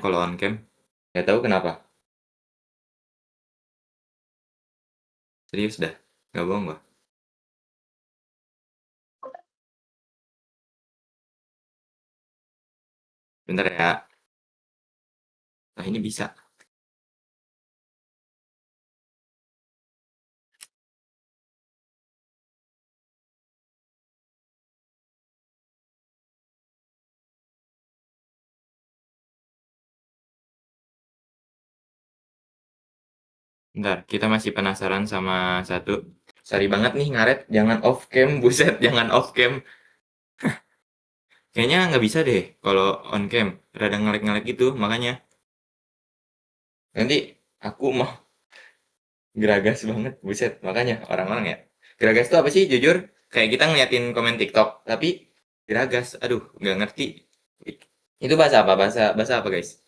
kalau on cam. Nggak tahu kenapa. Serius dah. Nggak bohong gua. Bentar ya. Nah ini bisa. Bentar, kita masih penasaran sama satu. Sorry banget nih ngaret, jangan off cam, buset, jangan off cam. Kayaknya nggak bisa deh kalau on cam, rada ngelek-ngelek gitu, makanya. Nanti aku mau geragas banget, buset, makanya orang-orang ya. Geragas tuh apa sih, jujur? Kayak kita ngeliatin komen TikTok, tapi geragas, aduh, nggak ngerti. Itu bahasa apa? Bahasa apa guys?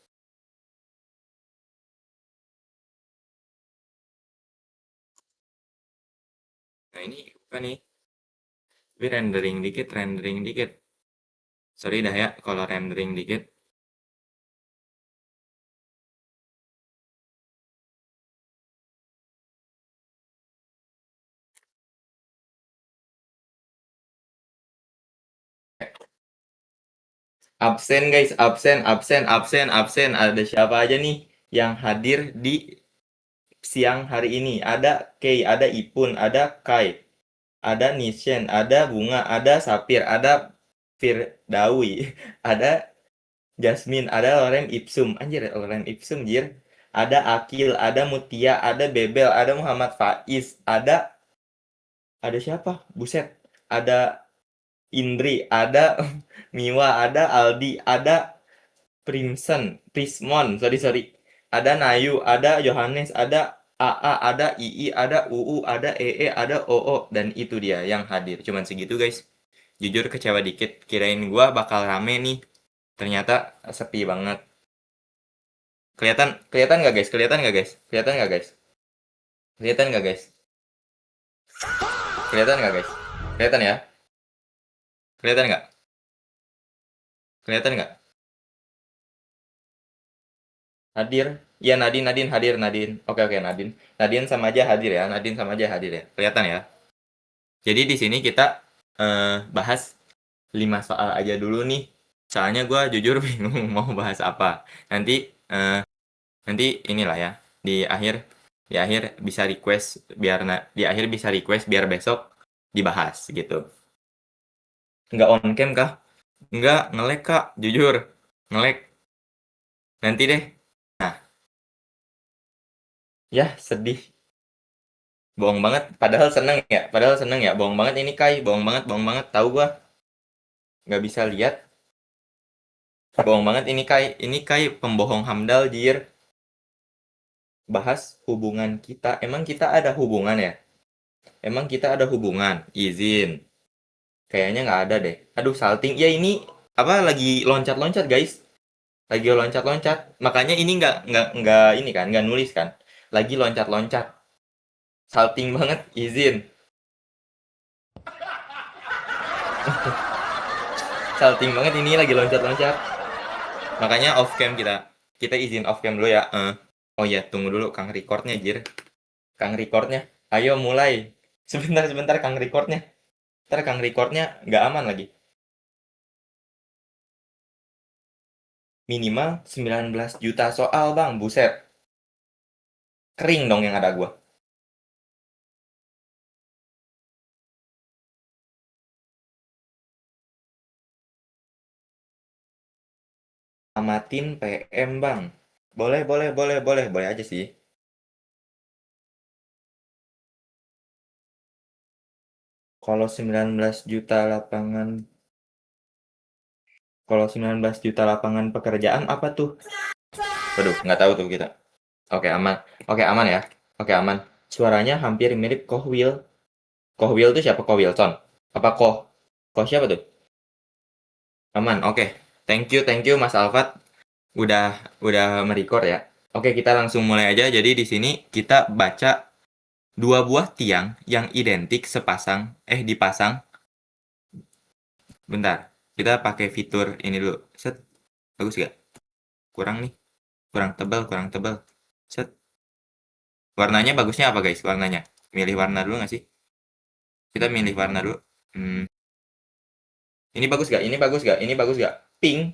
Nah ini apa nih? Tapi rendering dikit. Sorry dah ya kalau rendering dikit. Absen guys, absen. Ada siapa aja nih yang hadir di siang hari ini? Ada Kay, ada Ipun, ada Kai, ada Nishen, ada Bunga, ada Sapir, ada Firdawi, ada Jasmine, ada Loren Ipsum. Anjir, Loren Ipsum, jir. Ada Akil, ada Mutia, ada Bebel, ada Muhammad Faiz, ada siapa? Buset. Ada Indri, ada Miwa, ada Aldi, ada Prismon, sorry. Ada Nayu, ada Yohanes, ada AA, ada II, ada UU, ada EE, ada OO, dan itu dia yang hadir. Cuman segitu guys. Jujur kecewa dikit, kirain gua bakal rame nih. Ternyata sepi banget. Kelihatan kelihatan nggak guys? Kelihatan nggak guys? Kelihatan nggak guys? Kelihatan nggak guys? Kelihatan nggak guys? Kelihatan ya? Kelihatan nggak? Kelihatan nggak? Hadir. Ya Nadine hadir Nadine. Oke Nadine. Nadine sama aja hadir ya. Nadine sama aja hadir ya. Kelihatan ya. Jadi di sini kita bahas 5 soal aja dulu nih. Soalnya gue jujur bingung mau bahas apa. Nanti nanti inilah ya di akhir bisa request di akhir bisa request biar besok dibahas gitu. Nggak on cam kah? Nggak, ngelek kak, jujur. Ngelek. Nanti deh. Nah, ya sedih. Bohong banget. Padahal seneng ya. Padahal seneng ya. Bohong banget ini Kai. Bohong banget, bohong banget. Tahu gua. Nggak bisa lihat. Bohong banget ini Kai. Ini Kai pembohong Hamdal, jir. Bahas hubungan kita. Emang kita ada hubungan ya? Emang kita ada hubungan? Izin. Kayaknya nggak ada deh. Aduh, salting. Ya ini apa lagi loncat-loncat guys. Lagi loncat-loncat. Makanya ini nggak ini kan, nggak nulis kan. Lagi loncat-loncat. Salting banget, izin. Salting banget ini lagi loncat-loncat. Makanya off cam kita izin off cam dulu ya. Oh ya, tunggu dulu Kang recordnya, jir. Kang recordnya. Ayo mulai. Sebentar Kang recordnya. Ntar Kang recordnya nggak aman lagi. Minimal 19 juta soal bang, buset. Kering dong yang ada gua. Amatin PM bang. Boleh aja sih. Kalau 19 juta lapangan Kalau 19 juta lapangan pekerjaan apa tuh? Waduh, nggak tahu tuh kita. Oke, aman. Oke, aman ya. Oke, aman. Suaranya hampir mirip Kohwil. Kohwil tuh siapa? Kohwilson? Apa Koh siapa tuh? Aman. Oke. Thank you Mas Alfat udah merecord ya. Oke, kita langsung mulai aja. Jadi di sini kita baca dua buah tiang yang identik dipasang. Bentar. Kita pakai fitur ini dulu. Set. Bagus gak? Kurang nih. kurang tebal. Set. Warnanya bagusnya apa guys? Warnanya. Milih warna dulu nggak sih? Kita milih warna dulu. Ini bagus gak? Ini bagus gak? Ini bagus gak? Pink.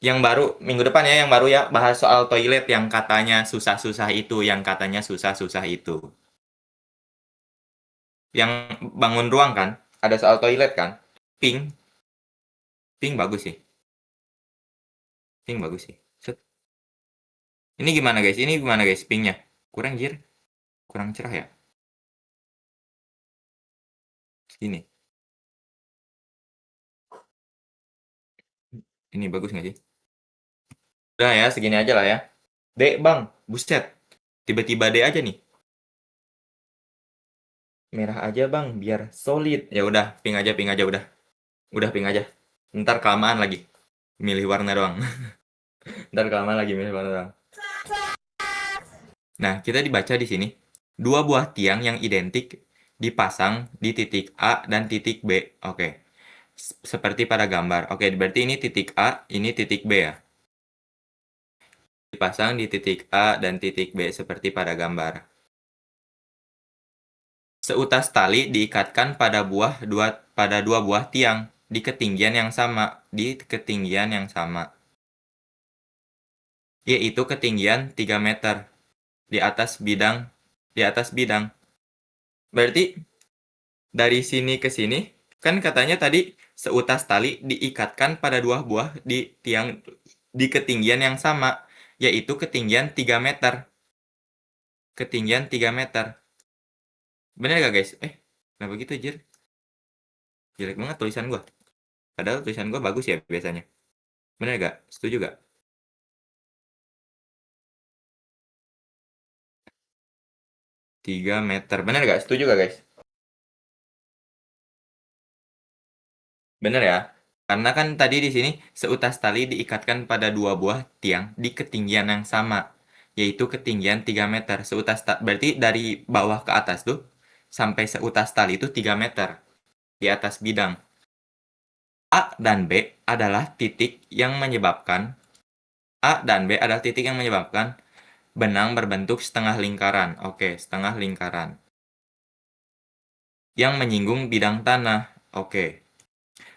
Yang baru minggu depan ya, yang baru ya, bahas soal toilet yang katanya susah-susah itu, yang katanya susah-susah itu. Yang bangun ruang kan? Ada soal toilet kan? Pink. Pink bagus sih. Pink bagus sih. Set. Ini gimana guys? Ini gimana guys? Pinknya. Kurang jir. Kurang cerah ya. Sini. Ini bagus nggak sih? Udah ya, segini aja lah ya. D bang, buset. Tiba-tiba D aja nih. Merah aja bang, biar solid. Ya udah, pink aja udah. Udah pink aja. Ntar kelamaan lagi. Milih warna doang. Ntar kelamaan lagi milih warna doang. Nah, kita dibaca di sini. Dua buah tiang yang identik dipasang di titik A dan titik B. Oke. Seperti pada gambar. Oke, berarti ini titik A, ini titik B ya. Dipasang di titik A dan titik B seperti pada gambar. Seutas tali diikatkan pada dua buah tiang di ketinggian yang sama, yaitu ketinggian 3 meter di atas bidang. Berarti dari sini ke sini kan katanya tadi seutas tali diikatkan pada dua buah di tiang di ketinggian yang sama, yaitu ketinggian 3 meter. Ketinggian 3 meter. Bener gak guys? Kenapa gitu Jir? Jelek banget tulisan gua. Padahal tulisan gua bagus ya biasanya. Bener gak? Setuju gak? 3 meter. Bener gak? Setuju gak guys? Bener ya? Karena kan tadi di sini seutas tali diikatkan pada dua buah tiang di ketinggian yang sama, yaitu ketinggian 3 meter. Berarti dari bawah ke atas tuh sampai seutas tali itu 3 meter di atas bidang. A dan B adalah titik yang menyebabkan benang berbentuk setengah lingkaran. Oke, setengah lingkaran. Yang menyinggung bidang tanah. Oke.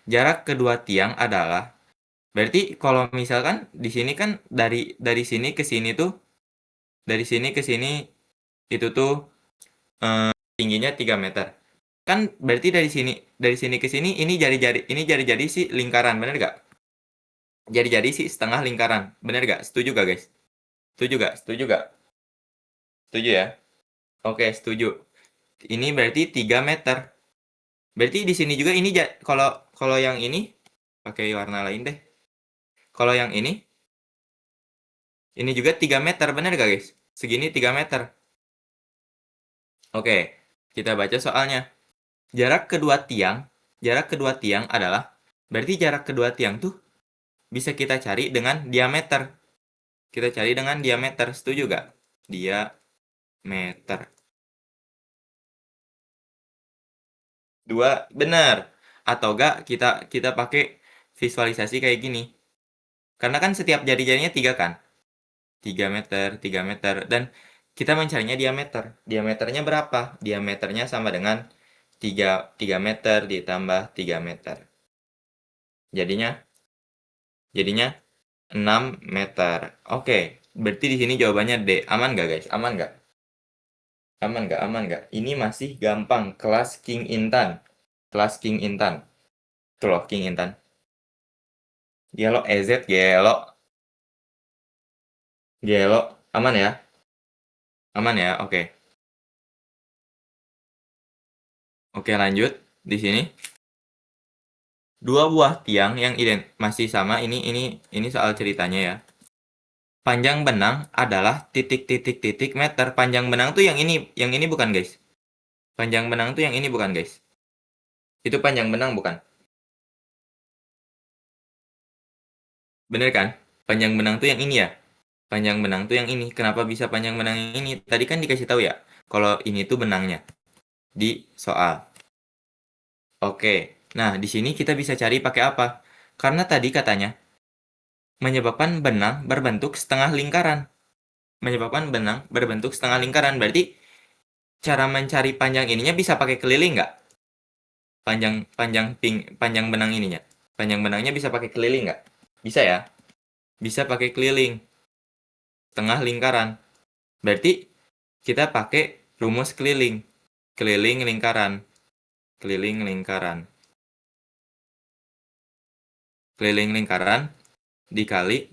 Jarak kedua tiang adalah, berarti kalau misalkan di sini kan dari sini ke sini tuh, dari sini ke sini itu tuh tingginya 3 meter. Kan berarti dari sini ke sini ini jari-jari sih lingkaran, bener gak? Jari-jari sih setengah lingkaran, bener gak? Setuju gak guys? Setuju gak? Setuju gak? Setuju ya? Oke, setuju. Ini berarti 3 meter. Berarti di sini juga ini kalau kalau yang ini pakai warna lain deh. Kalau yang ini juga 3 meter, bener gak guys? Segini 3 meter. Oke, kita baca soalnya. Jarak kedua tiang adalah, berarti jarak kedua tiang tuh bisa kita cari dengan diameter. Kita cari dengan diameter, setuju gak? Diameter. 2, benar. Atau gak kita pakai visualisasi kayak gini. Karena kan setiap jari-jarinya 3 kan? 3 meter, 3 meter. Dan kita mencarinya diameter. Diameternya berapa? Diameternya sama dengan 3 meter ditambah 3 meter. Jadinya 6 meter. Oke, berarti di sini jawabannya D. Aman nggak guys? Aman nggak? Aman nggak? Aman nggak? Ini masih gampang. Kelas King Intan. Kelas King Intan. Tuh loh, King Intan. Gelo, EZ, gelo. Gelo. Aman ya? Aman ya? Oke. Oke, lanjut. Di sini. Dua buah tiang yang masih sama. Ini soal ceritanya ya. Panjang benang adalah titik meter. Panjang benang tuh yang ini bukan guys. Panjang benang tuh yang ini bukan guys. Itu panjang benang bukan? Bener kan? Panjang benang tuh yang ini ya? Panjang benang tuh yang ini. Kenapa bisa panjang benang yang ini? Tadi kan dikasih tahu ya. Kalau ini tuh benangnya. Di soal. Oke. Nah, di sini kita bisa cari pakai apa? Karena tadi katanya menyebabkan benang berbentuk setengah lingkaran. Menyebabkan benang berbentuk setengah lingkaran. Berarti cara mencari panjang ininya bisa pakai keliling nggak? Panjang benang ininya. Panjang benangnya bisa pakai keliling nggak? Bisa ya? Bisa pakai keliling. Setengah lingkaran. Berarti kita pakai rumus keliling. Keliling lingkaran. Keliling lingkaran. Keliling lingkaran dikali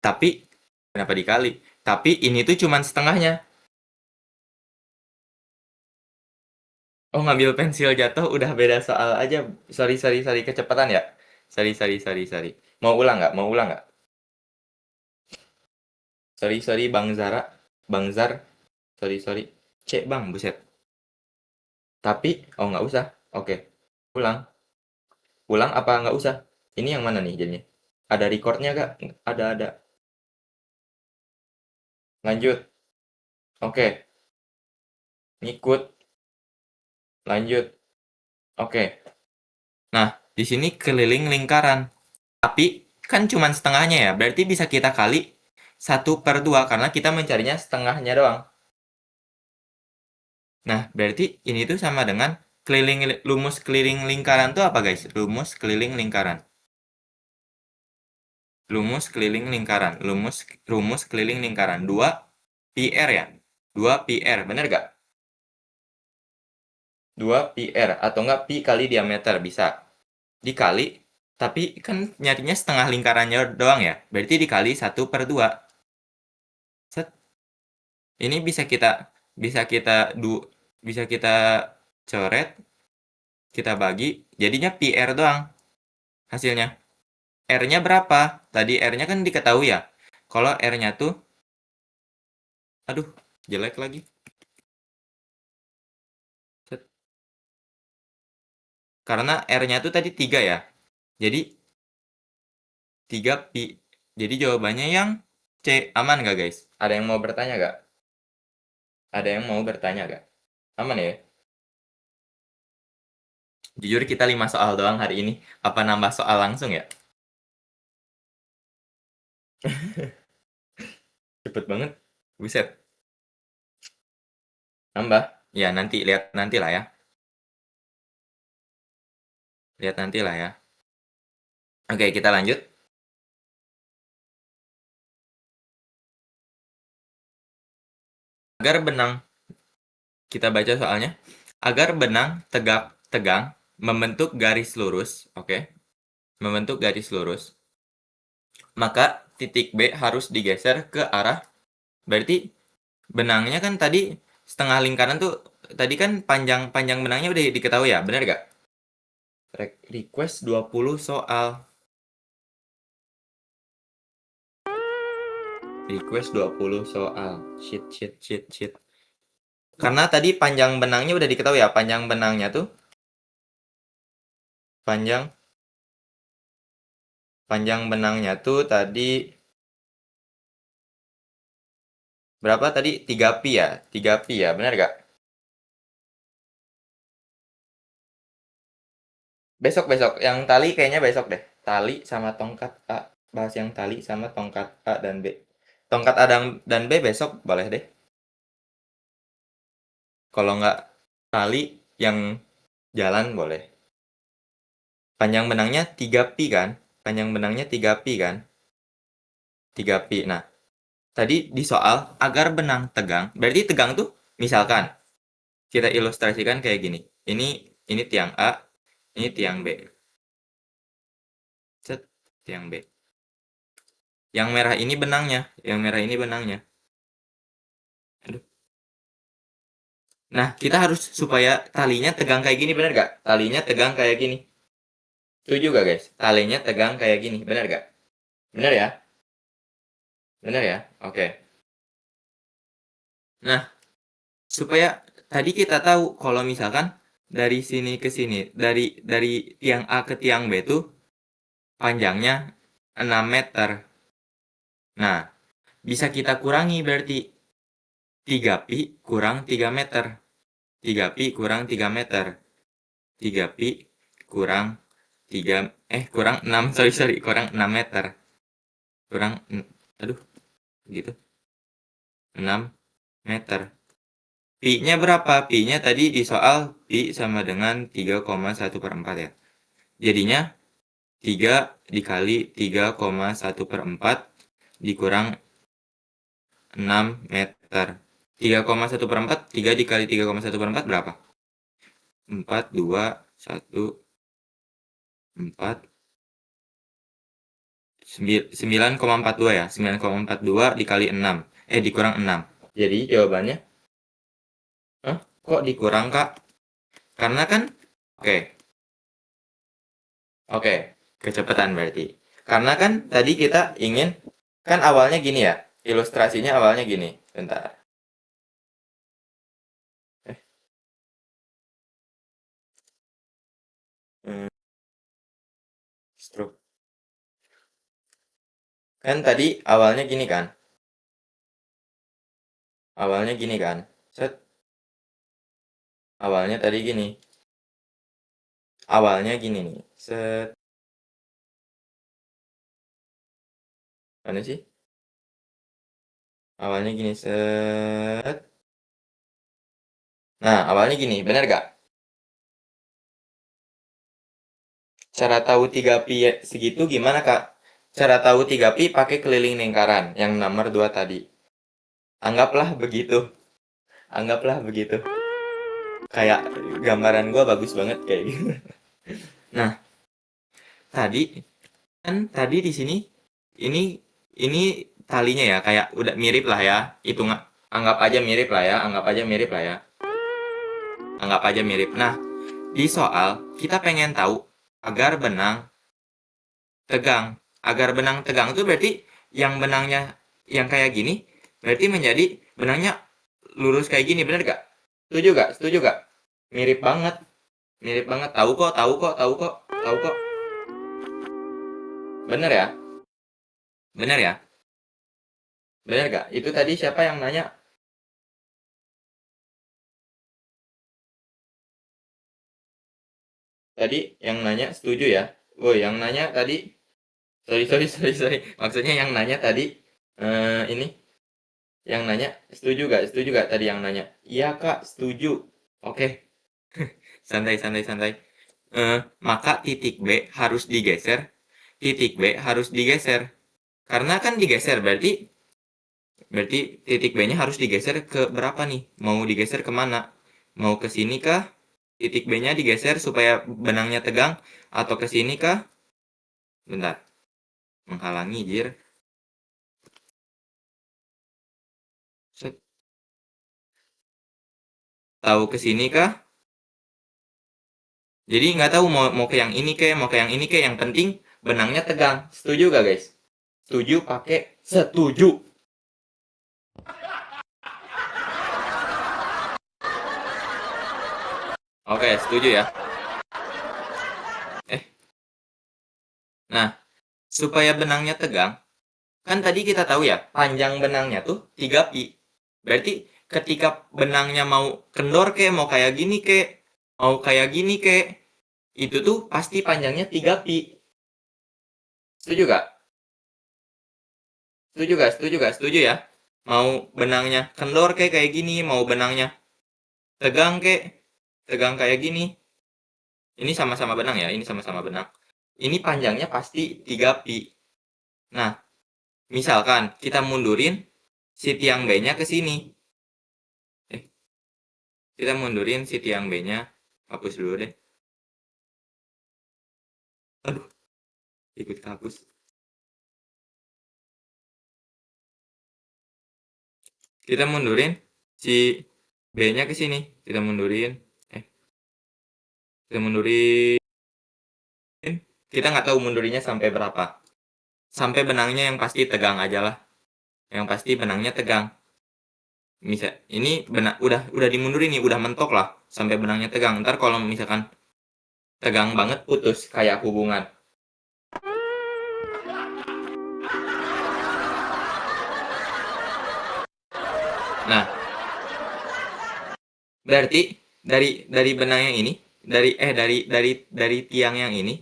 tapi kenapa dikali? Tapi ini tuh cuman setengahnya. Oh, ngambil pensil jatuh udah beda soal aja. Sorry, kecepatan ya. Sorry. Mau ulang nggak? Mau ulang nggak? Sorry, Bang Zara. Bang Zar. Sorry. Cek Bang, buset. Tapi, oh nggak usah. Oke. Ulang. Ulang apa nggak usah? Ini yang mana nih jadinya? Ada recordnya nggak? Ada. Lanjut. Oke. Ngikut. Lanjut. Oke. Nah, di sini keliling lingkaran. Tapi kan cuma setengahnya ya, berarti bisa kita kali 1/2 karena kita mencarinya setengahnya doang. Nah, berarti ini tuh sama dengan rumus keliling lingkaran tuh apa guys? Rumus keliling lingkaran. Rumus keliling lingkaran 2 pi r ya. 2 pi r, bener gak? 2 pi r atau enggak pi kali diameter bisa. Dikali, tapi kan nyarinya setengah lingkarannya doang ya. Berarti dikali 1/2. Set. Ini bisa kita coret, kita bagi, jadinya pi r doang hasilnya. R-nya berapa? Tadi R-nya kan diketahui ya. Kalau R-nya tuh, aduh, jelek lagi. Set. Karena R-nya tuh tadi 3 ya. Jadi 3 pi. Jadi jawabannya yang C. Aman gak guys? Ada yang mau bertanya gak? Aman ya? Jujur kita 5 soal doang hari ini. Apa nambah soal langsung ya? Cepet banget. Buset. Nambah. Ya nanti, lihat nanti lah ya. Lihat nanti lah ya. Oke, kita lanjut. Agar benang, kita baca soalnya. Agar benang tegang membentuk garis lurus, oke? Membentuk garis lurus. Maka titik B harus digeser ke arah, berarti benangnya kan tadi setengah lingkaran tuh, tadi kan panjang benangnya udah diketahui ya, bener gak? Request 20 soal. Request 20 soal. Shit. Karena tadi panjang benangnya udah diketahui ya, panjang benangnya tuh panjang benangnya tuh tadi berapa tadi? 3 pi ya? 3 pi ya, benar gak? Besok. Yang tali kayaknya besok deh. Tali sama tongkat A. Bahas yang tali sama tongkat A dan B. Tongkat A dan B besok boleh deh. Kalau nggak tali yang jalan boleh. Panjang benangnya 3 pi kan? Panjang benangnya 3 pi kan? 3 pi. Nah, tadi di soal agar benang tegang. Berarti tegang tuh misalkan kita ilustrasikan kayak gini. Ini tiang A, ini tiang B. Set, tiang B. Yang merah ini benangnya. Aduh. Nah, kita harus supaya talinya tegang kayak gini, bener gak? Talinya tegang kayak gini. Setuju gak guys? Talinya tegang kayak gini, bener gak? Bener ya? Bener ya? Oke. Nah, supaya tadi kita tahu kalau misalkan dari sini ke sini, dari tiang A ke tiang B itu panjangnya 6 meter. Nah, bisa kita kurangi berarti 3 pi kurang 3 meter. 3 pi kurang 3 meter. 3 pi kurang kurang 6, sorry, kurang 6 meter. Kurang, gitu. 6 meter. Pi-nya berapa? Pi-nya tadi di soal Pi sama dengan 3,1/4 ya. Jadinya 3 dikali 3,1/4 dikurang 6 meter. 3,1/4, 3 dikali 3,1/4 berapa? 4, 2, 1, 4, 9,42 ya. 9,42 dikali 6. Dikurang 6. Jadi jawabannya, kok dikurang, Kak? Karena kan, oke, kecepatan berarti. Karena kan tadi kita ingin, kan awalnya gini ya, ilustrasinya awalnya gini. Bentar. Stroke. Kan tadi awalnya gini kan? Awalnya gini kan? Set. Awalnya tadi gini. Awalnya gini nih. Set. Mana sih? Awalnya gini, set. Nah, awalnya gini, benar gak? Cara tahu 3pi segitu gimana, Kak? Cara tahu 3pi pakai keliling lingkaran, yang nomor 2 tadi. Anggaplah begitu. Kayak gambaran gua bagus banget kayak gitu. Nah, tadi di sini ini talinya ya, kayak udah mirip lah ya. Anggap aja mirip lah ya. Nah, di soal kita pengen tahu agar benang tegang itu berarti yang benangnya yang kayak gini berarti menjadi benangnya lurus kayak gini, bener gak? Setuju gak? Mirip banget. Tahu kok. Bener ya? Bener gak? Itu tadi siapa yang nanya? Tadi yang nanya setuju ya? Yang nanya tadi, sorry. Maksudnya yang nanya tadi, ini, yang nanya setuju gak tadi yang nanya? Iya Kak, setuju. Oke. Santai. Maka titik B harus digeser. Karena kan digeser berarti titik B-nya harus digeser ke berapa nih? Mau digeser kemana? Mau ke sini kah? Titik B-nya digeser supaya benangnya tegang, atau ke sini kah? Bentar. Menghalangi, jir. Set. Tahu ke sini kah? Jadi nggak tahu mau ke yang ini ke, yang penting benangnya tegang. Setuju gak, guys? Setuju pakai setuju. Oke, setuju ya. Nah, supaya benangnya tegang, kan tadi kita tahu ya, panjang benangnya tuh 3pi. Berarti ketika benangnya mau kendor mau kayak gini itu tuh pasti panjangnya 3pi. Setuju gak? Setuju ya? Mau benangnya kendor kayak gini, mau benangnya tegang kayak gini. Ini sama-sama benang ya, Ini panjangnya pasti 3pi. Nah, misalkan kita mundurin si tiang B-nya ke sini. Kita mundurin si tiang B-nya. Hapus dulu deh. Aduh, ikut hapus. Kita mundurin si B-nya ke sini. Kita mundurin. Kita nggak tahu mundurinya sampai berapa. Sampai benangnya yang pasti tegang aja lah. Yang pasti benangnya tegang. Ini udah dimundurin nih, udah mentok lah sampai benangnya tegang. Ntar kalau misalkan tegang banget putus kayak hubungan. Nah, berarti dari benang yang ini, dari tiang yang ini,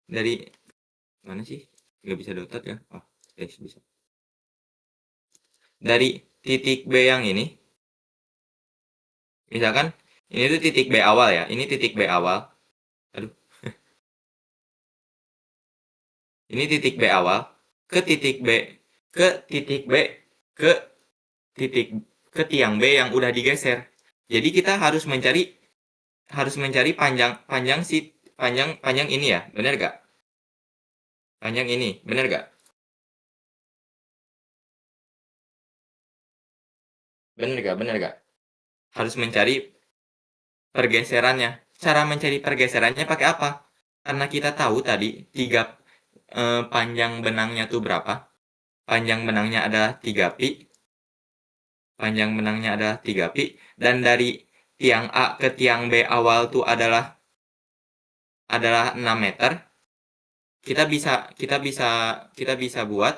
dari mana sih? Nggak bisa dotat ya? Oh, guys, bisa. Dari titik B yang ini, misalkan ini tuh titik B awal ya. Ini titik B awal. Aduh. Ini titik B awal ke titik B ke titik B ke titik ke tiang B yang udah digeser. Jadi kita harus mencari panjang panjang si panjang panjang ini ya, benar gak? Panjang ini, benar gak? Benar gak? Benar gak? Harus mencari pergeserannya. Cara mencari pergeserannya pakai apa? Karena kita tahu tadi panjang benangnya tuh berapa? Panjang benangnya adalah 3 pi. Panjang benangnya adalah 3 pi. Dan dari tiang A ke tiang B awal tuh adalah 6 meter. Kita bisa kita bisa kita bisa buat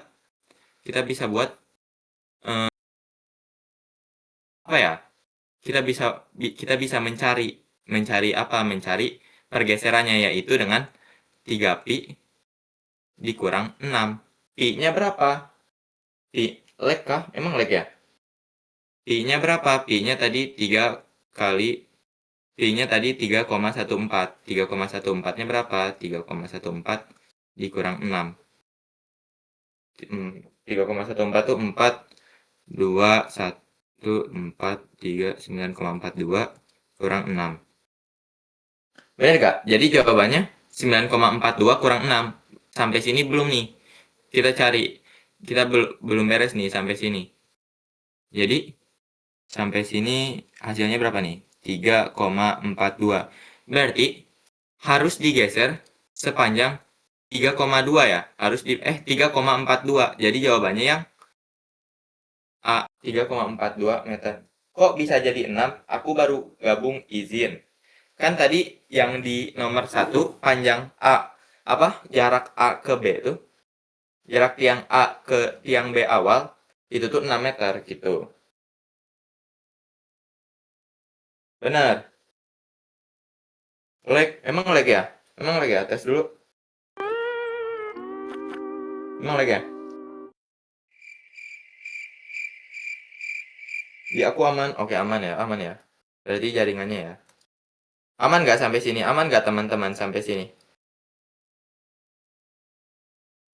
apa ya? Kita bisa mencari pergeserannya, yaitu dengan 3 pi dikurang 6. Pi-nya berapa? Pi lek kah? Emang lek ya? Pi-nya berapa? Pi-nya tadi 3 kali Pi-nya tadi 3,14. 3,14-nya berapa? 3,14 dikurang 6. 3,14 tuh 4, 2, 1, 4, 3, 9,42 kurang 6. Benar gak? Jadi jawabannya 9,42 kurang 6. Sampai sini belum nih. Kita cari. Kita belum beres nih sampai sini. Jadi sampai sini hasilnya berapa nih? 3,42. Berarti harus digeser sepanjang 3,2 ya. 3,42. Jadi jawabannya yang A, 3,42 meter. Kok bisa jadi 6? Aku baru gabung, izin. Kan tadi yang di nomor 1 panjang A, jarak A ke B tuh, jarak tiang A ke tiang B awal itu tuh 6 meter gitu. Benar. Emang lag ya? Emang lag ya? Tes dulu. Emang lag ya? Di aku aman. Oke, aman ya, aman ya. Berarti jaringannya ya. Aman nggak sampai sini? Aman nggak teman-teman sampai sini?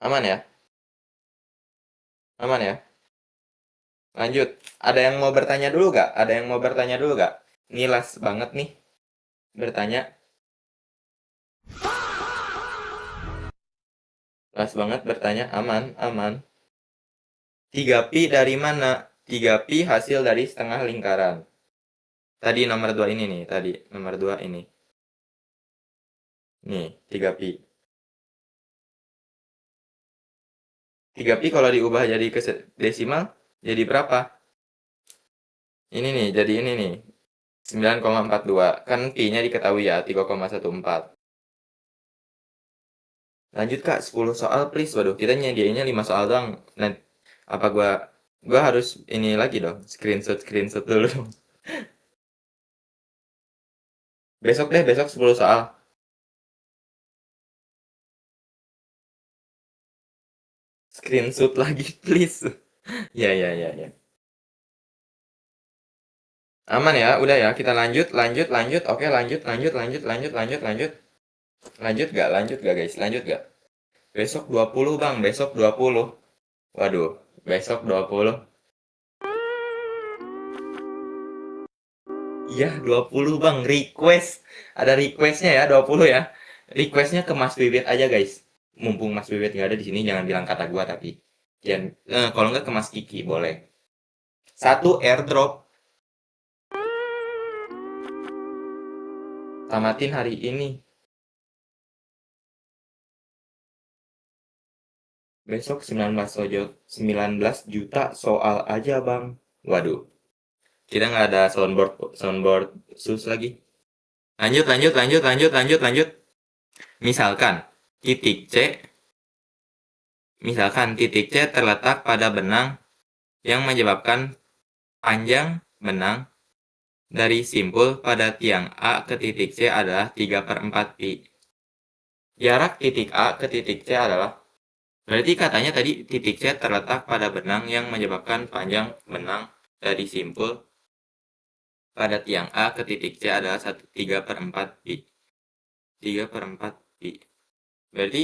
Aman ya? Aman ya? Lanjut. Ada yang mau bertanya dulu nggak? Ada yang mau bertanya dulu nggak? Nilas banget nih bertanya. Las banget bertanya. Aman, aman. 3 pi dari mana? 3 pi hasil dari setengah lingkaran. Tadi nomor 2 ini nih. Tadi nomor 2 ini. Nih, 3 pi. 3 pi kalau diubah jadi ke desimal, jadi berapa? Ini nih, jadi ini nih. 9,42. Kan pi-nya diketahui ya, 3,14. Lanjut Kak, 10 soal please. Waduh, kita nyediainnya 5 soal doang. Nah, apa gua harus ini lagi dong, screenshot dulu dong. Besok deh, besok 10 soal. Screenshot lagi please. Ya, ya, ya, ya. Aman ya, udah ya, kita lanjut. Oke, lanjut. Lanjut gak guys? Lanjut gak? Besok 20 bang, besok 20. Waduh, besok 20. Iya, 20 bang, request. Ada requestnya ya, 20 ya. Requestnya ke Mas Bibit aja guys. Mumpung Mas Bibit nggak ada di sini, jangan bilang kata gua tapi. Kalau nggak ke Mas Kiki, boleh. 1 airdrop. Tamatin hari ini. Besok 19 juta soal aja bang. Waduh, kita nggak ada soundboard sus lagi. Lanjut. Misalkan titik C terletak pada benang yang menyebabkan panjang benang dari simpul pada tiang A ke titik C adalah 3/4 pi. Jarak titik A ke titik C adalah, berarti katanya tadi titik C terletak pada benang yang menyebabkan panjang benang dari simpul pada tiang A ke titik C adalah 3/4 pi. 3/4 pi. Berarti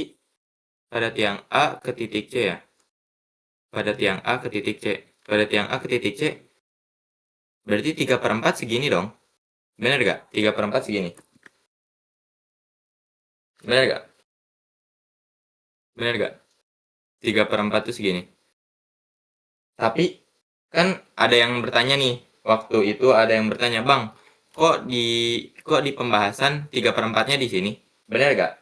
pada tiang A ke titik C ya. Pada tiang A ke titik C. Pada tiang A ke titik C. Berarti 3/4 segini dong. Bener gak? 3/4 segini. Bener gak? Bener gak? 3/4 tuh segini. Tapi kan ada yang bertanya nih. Waktu itu ada yang bertanya, Bang, kok di pembahasan 3/4-nya di sini? Bener gak?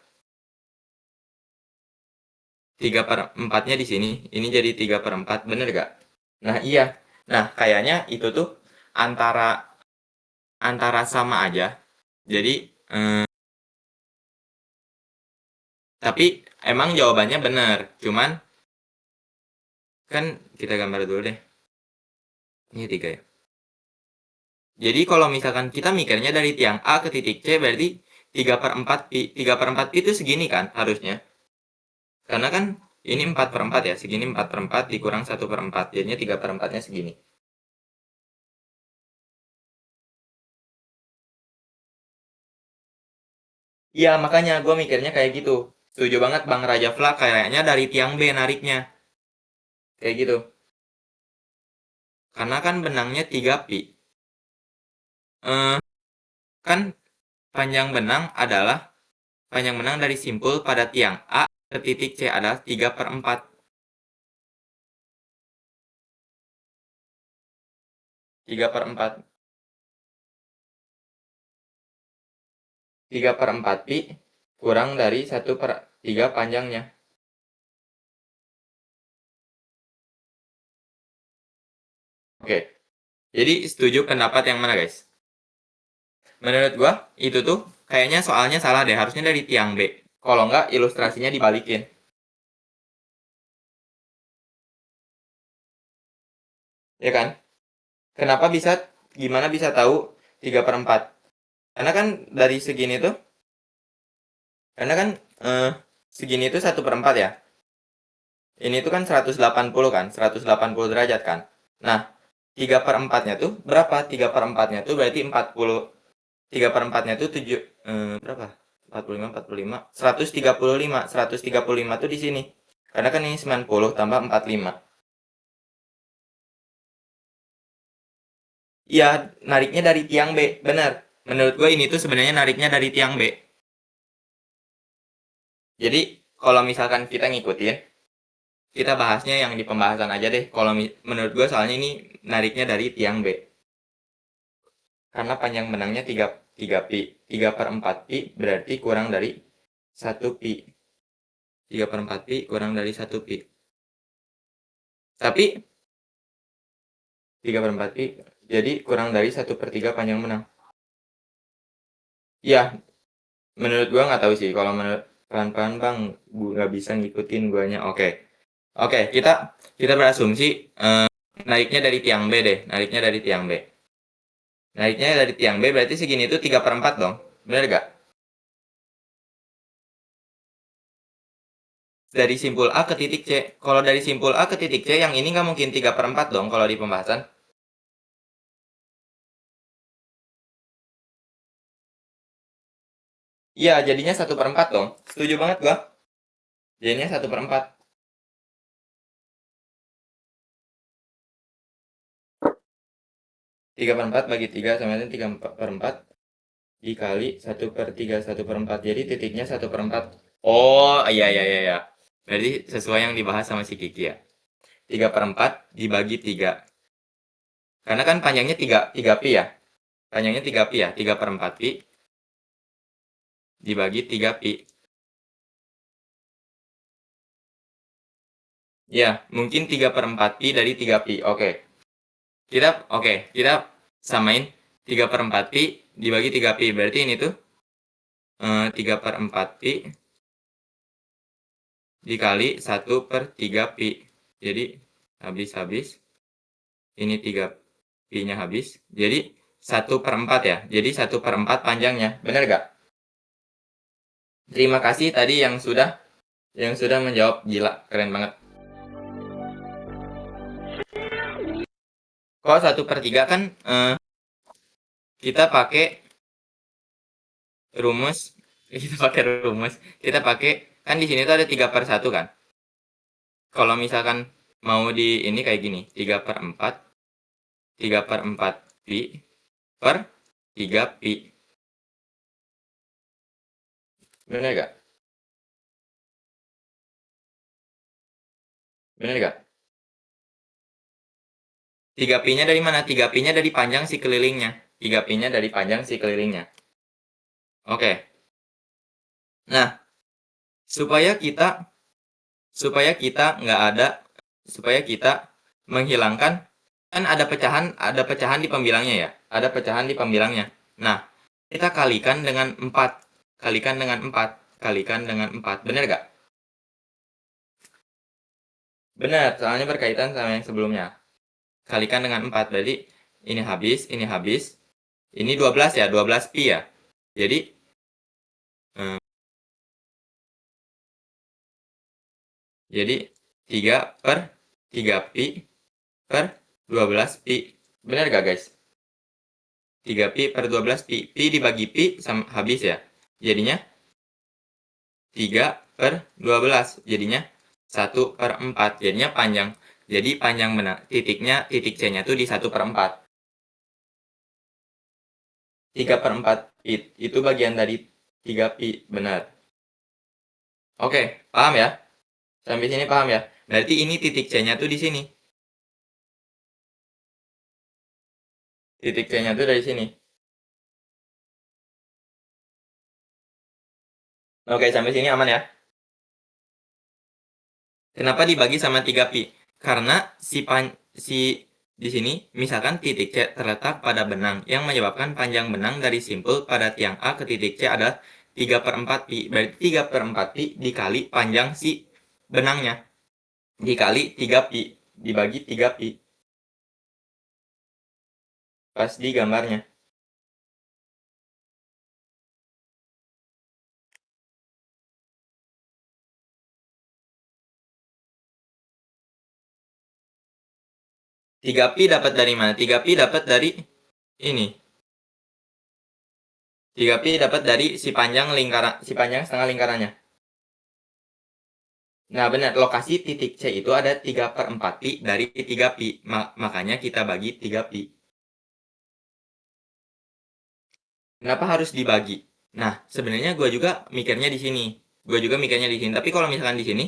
3/4-nya di sini. Ini jadi 3/4. Bener gak? Nah, iya. Nah, kayaknya itu tuh antara antara sama aja. Jadi, tapi emang jawabannya benar. Cuman, kan kita gambar dulu deh. Ini 3 ya. Jadi kalau misalkan kita mikirnya dari tiang A ke titik C, berarti 3/4 pi. 3/4 pi itu segini kan harusnya. Karena kan ini 4/4 ya. Segini 4/4 dikurang 1/4. Jadinya 3/4-nya segini. Iya, makanya gue mikirnya kayak gitu. Setuju banget Bang Raja Fla, kayaknya dari tiang B nariknya. Kayak gitu. Karena kan benangnya 3 pi. Kan panjang benang adalah panjang benang dari simpul pada tiang A ke titik C adalah 3/4. 3/4. 3/4 pi kurang dari 1/3 panjangnya. Oke. Jadi setuju pendapat yang mana guys? Menurut gua itu tuh kayaknya soalnya salah deh. Harusnya dari tiang B. Kalau nggak ilustrasinya dibalikin. Ya kan? Kenapa bisa, gimana bisa tahu 3/4? Karena kan dari segini tuh, karena kan segini tuh 1/4 ya. Ini tuh kan 180 kan, 180 derajat kan. Nah, 3/4-nya tuh berapa? 3/4-nya tuh berarti 40. 3/4-nya tuh 7, berapa? 45, 45, 135. 135 tuh di sini. Karena kan ini 90 tambah 45. Iya, nariknya dari tiang B, benar. Menurut gue ini tuh sebenarnya nariknya dari tiang B. Jadi, kalau misalkan kita ngikutin, kita bahasnya yang di pembahasan aja deh. Kalau menurut gue soalnya ini nariknya dari tiang B. Karena panjang benangnya 3 pi. 3/4 pi berarti kurang dari 1 pi. 3/4 pi kurang dari 1 pi. Tapi 3/4 pi jadi kurang dari 1/3 panjang benang. Ya, menurut gua nggak tahu sih. Kalau menurut pelan-pelan bang, gua nggak bisa ngikutin guanya. Oke, kita berasumsi naiknya dari tiang B deh. Nariknya dari tiang B. Nariknya dari tiang B berarti segini tuh 3/4 dong. Bener gak? Dari simpul A ke titik C. Kalau dari simpul A ke titik C, yang ini nggak mungkin 3/4 dong kalau di pembahasan. Iya, jadinya 1/4 dong. Setuju banget gua. Jadinya 1/4. 3/4 bagi 3 sama dengan 3/4 dikali 1/3. 1/4. Jadi titiknya 1/4. Oh, iya, iya, iya, iya. Berarti sesuai yang dibahas sama si Kiki ya. 3/4 dibagi 3. Karena kan panjangnya 3 pi ya. Panjangnya 3 pi ya. 3/4 pi dibagi 3 pi. Ya, mungkin 3/4 pi dari 3 pi. Kita samain 3/4 pi dibagi 3 pi. Berarti ini tuh 3/4 pi dikali 1/3 pi. Jadi habis. Ini 3 pi-nya habis. Jadi 1/4 ya. Jadi 1/4 panjangnya. Bener gak? Terima kasih tadi yang sudah menjawab. Gila, keren banget. Kalau 1/3 kan kita pakai rumus kita pakai kan di sini tuh ada 3/1 kan. Kalau misalkan mau di ini kayak gini, 3/4 pi per 3 pi. Bener gak? Bener gak? 3 pi-nya dari mana? 3 pi-nya dari panjang si kelilingnya. 3 pi-nya dari panjang si kelilingnya. Oke. Nah, supaya kita menghilangkan kan ada pecahan di pembilangnya ya. Ada pecahan di pembilangnya. Nah, kita kalikan dengan 4. Kalikan dengan 4. Bener gak? Benar, soalnya berkaitan sama yang sebelumnya. Kalikan dengan 4. Berarti ini habis. Ini 12 ya, 12 pi ya. Jadi 3/3 pi per 12 pi. Benar gak guys? 3 pi per 12 pi. Pi dibagi pi sama habis ya. Jadinya 3/12. Jadinya 1/4. Jadinya panjang. Jadi panjang benar. Titik C-nya tuh di 1/4. 3/4 itu bagian dari 3 pi. Benar. Oke, paham ya? Sampai sini paham ya? Berarti ini titik C-nya tuh di sini. Titik C-nya tuh dari sini. Oke, sampai sini aman ya? Kenapa dibagi sama 3 pi? Karena di sini misalkan titik C terletak pada benang yang menyebabkan panjang benang dari simpul pada tiang A ke titik C adalah 3/4 pi. Berarti 3/4 pi dikali panjang si benangnya. Dikali 3 pi. Dibagi 3 pi. Pas di gambarnya. 3 pi dapat dari mana? 3 pi dapat dari ini. 3 pi dapat dari si panjang setengah lingkarannya. Nah, benar. Lokasi titik C itu ada 3/4 pi dari 3 pi. Makanya kita bagi 3 pi. Kenapa harus dibagi? Nah, sebenarnya gue juga mikirnya di sini. Tapi kalau misalkan di sini,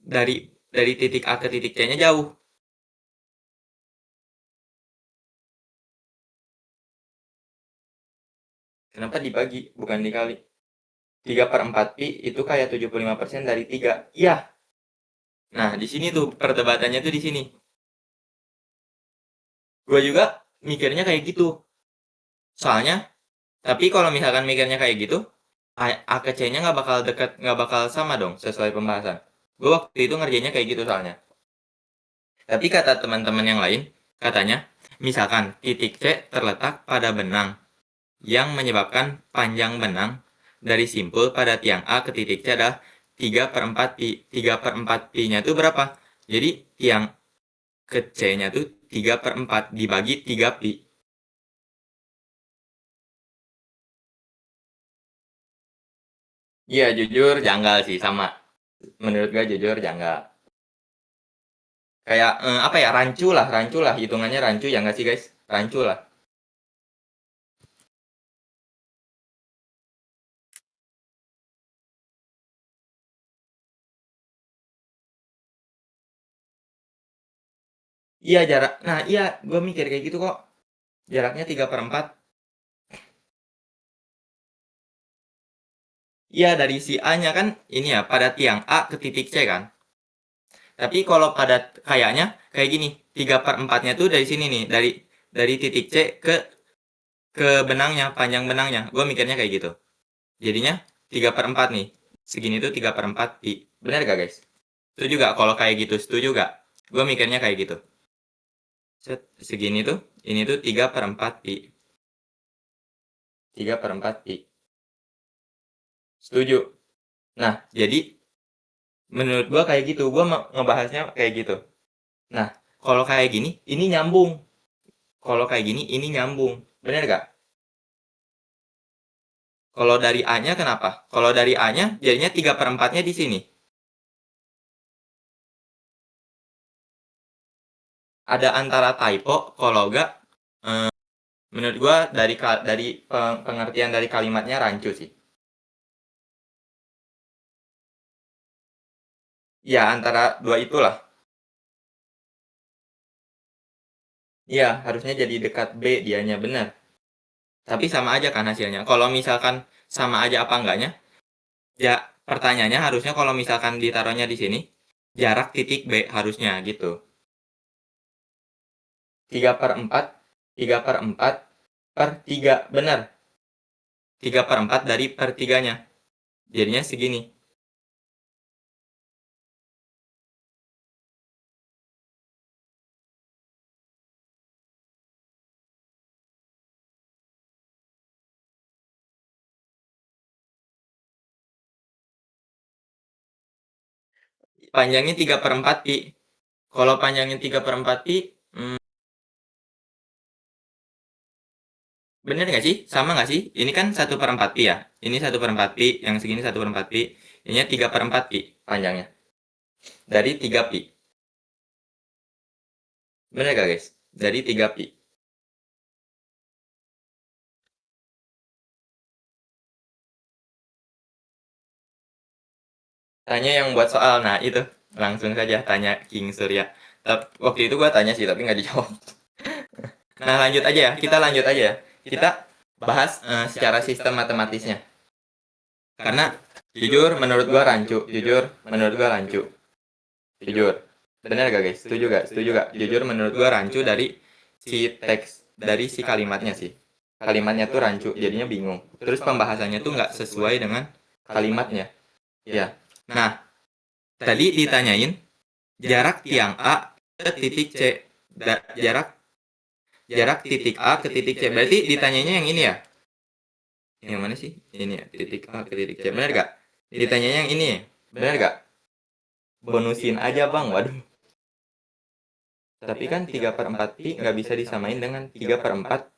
dari titik A ke titik C-nya jauh. Kenapa dibagi, bukan dikali? 3/4 pi itu kayak 75% dari 3. Iya. Nah, di sini tuh perdebatannya tuh di sini. Gue juga mikirnya kayak gitu. Soalnya, tapi kalau misalkan mikirnya kayak gitu, A ke C-nya nggak bakal sama dong sesuai pembahasan. Gue waktu itu ngerjainnya kayak gitu soalnya. Tapi kata teman-teman yang lain, katanya, misalkan titik C terletak pada benang yang menyebabkan panjang benang dari simpul pada tiang A ke titik C adalah 3/4 pi. 3/4 pi-nya itu berapa? Jadi tiang ke C-nya tuh 3/4 dibagi 3 pi. Iya, jujur janggal sih sama. Menurut gue jujur janggal. Kayak apa ya, rancu lah hitungannya, rancu ya nggak sih guys, rancu lah. Iya jarak, nah iya gue mikir kayak gitu kok, jaraknya 3/4. Iya dari si A nya kan ini ya pada tiang A ke titik C kan, tapi kalau pada kayaknya kayak gini, 3/4-nya tuh dari sini nih, dari titik C ke benangnya, panjang benangnya. Gue mikirnya kayak gitu, jadinya 3/4 nih, segini tuh 3/4 pi. Bener gak guys? Setuju gak kalau kayak gitu? Setuju gak? Gue mikirnya kayak gitu. Segini tuh, ini tuh 3/4 pi. 3/4 pi. Setuju. Nah, jadi menurut gua kayak gitu. Gua ngebahasnya kayak gitu. Nah, kalau kayak gini, ini nyambung. Kalau kayak gini, ini nyambung. Bener gak? Kalau dari A-nya kenapa? Kalau dari A-nya jadinya 3/4-nya di sini. Ada antara typo, kalau enggak, menurut gua dari pengertian dari kalimatnya rancu sih. Ya, antara dua itulah. Iya, harusnya jadi dekat B dianya benar. Tapi sama aja kan hasilnya. Kalau misalkan sama aja apa enggaknya, ya pertanyaannya harusnya kalau misalkan ditaruhnya di sini, jarak titik B harusnya gitu. 3/4, 3/4 per 3, benar. 3/4 dari per 3-nya. Jadinya segini. Panjangnya 3/4 pi. Kalau panjangnya 3/4 pi, bener nggak sih? Sama nggak sih? Ini kan 1/4 pi ya. Ini 1/4 pi, yang segini 1/4 pi. Ini 3/4 pi panjangnya. Dari 3 pi. Bener nggak guys? Dari 3 pi. Tanya yang buat soal. Nah itu. Langsung saja tanya King Surya. Waktu itu gua tanya sih, tapi nggak dijawab. Nah lanjut aja ya. Kita lanjut aja ya. Kita bahas secara sistem matematisnya. Karena jujur menurut gua rancu. Jujur menurut gua rancu. Jujur. Bener gak guys? Setuju gak? Setuju gak? Jujur menurut gua rancu dari si teks, dari si kalimatnya sih. Kalimatnya tuh rancu, jadinya bingung. Terus pembahasannya tuh nggak sesuai dengan kalimatnya. Ya. Nah, tadi ditanyain jarak tiang A ke titik C. Jarak titik A ke titik C. Berarti ditanyanya yang ini ya? Yang mana sih? Ini ya, titik A ke titik C. Bener gak? Ditanyanya yang ini ya? Bener gak? Bonusin aja bang, waduh. Tapi kan 3/4 pi nggak bisa disamain dengan 3/4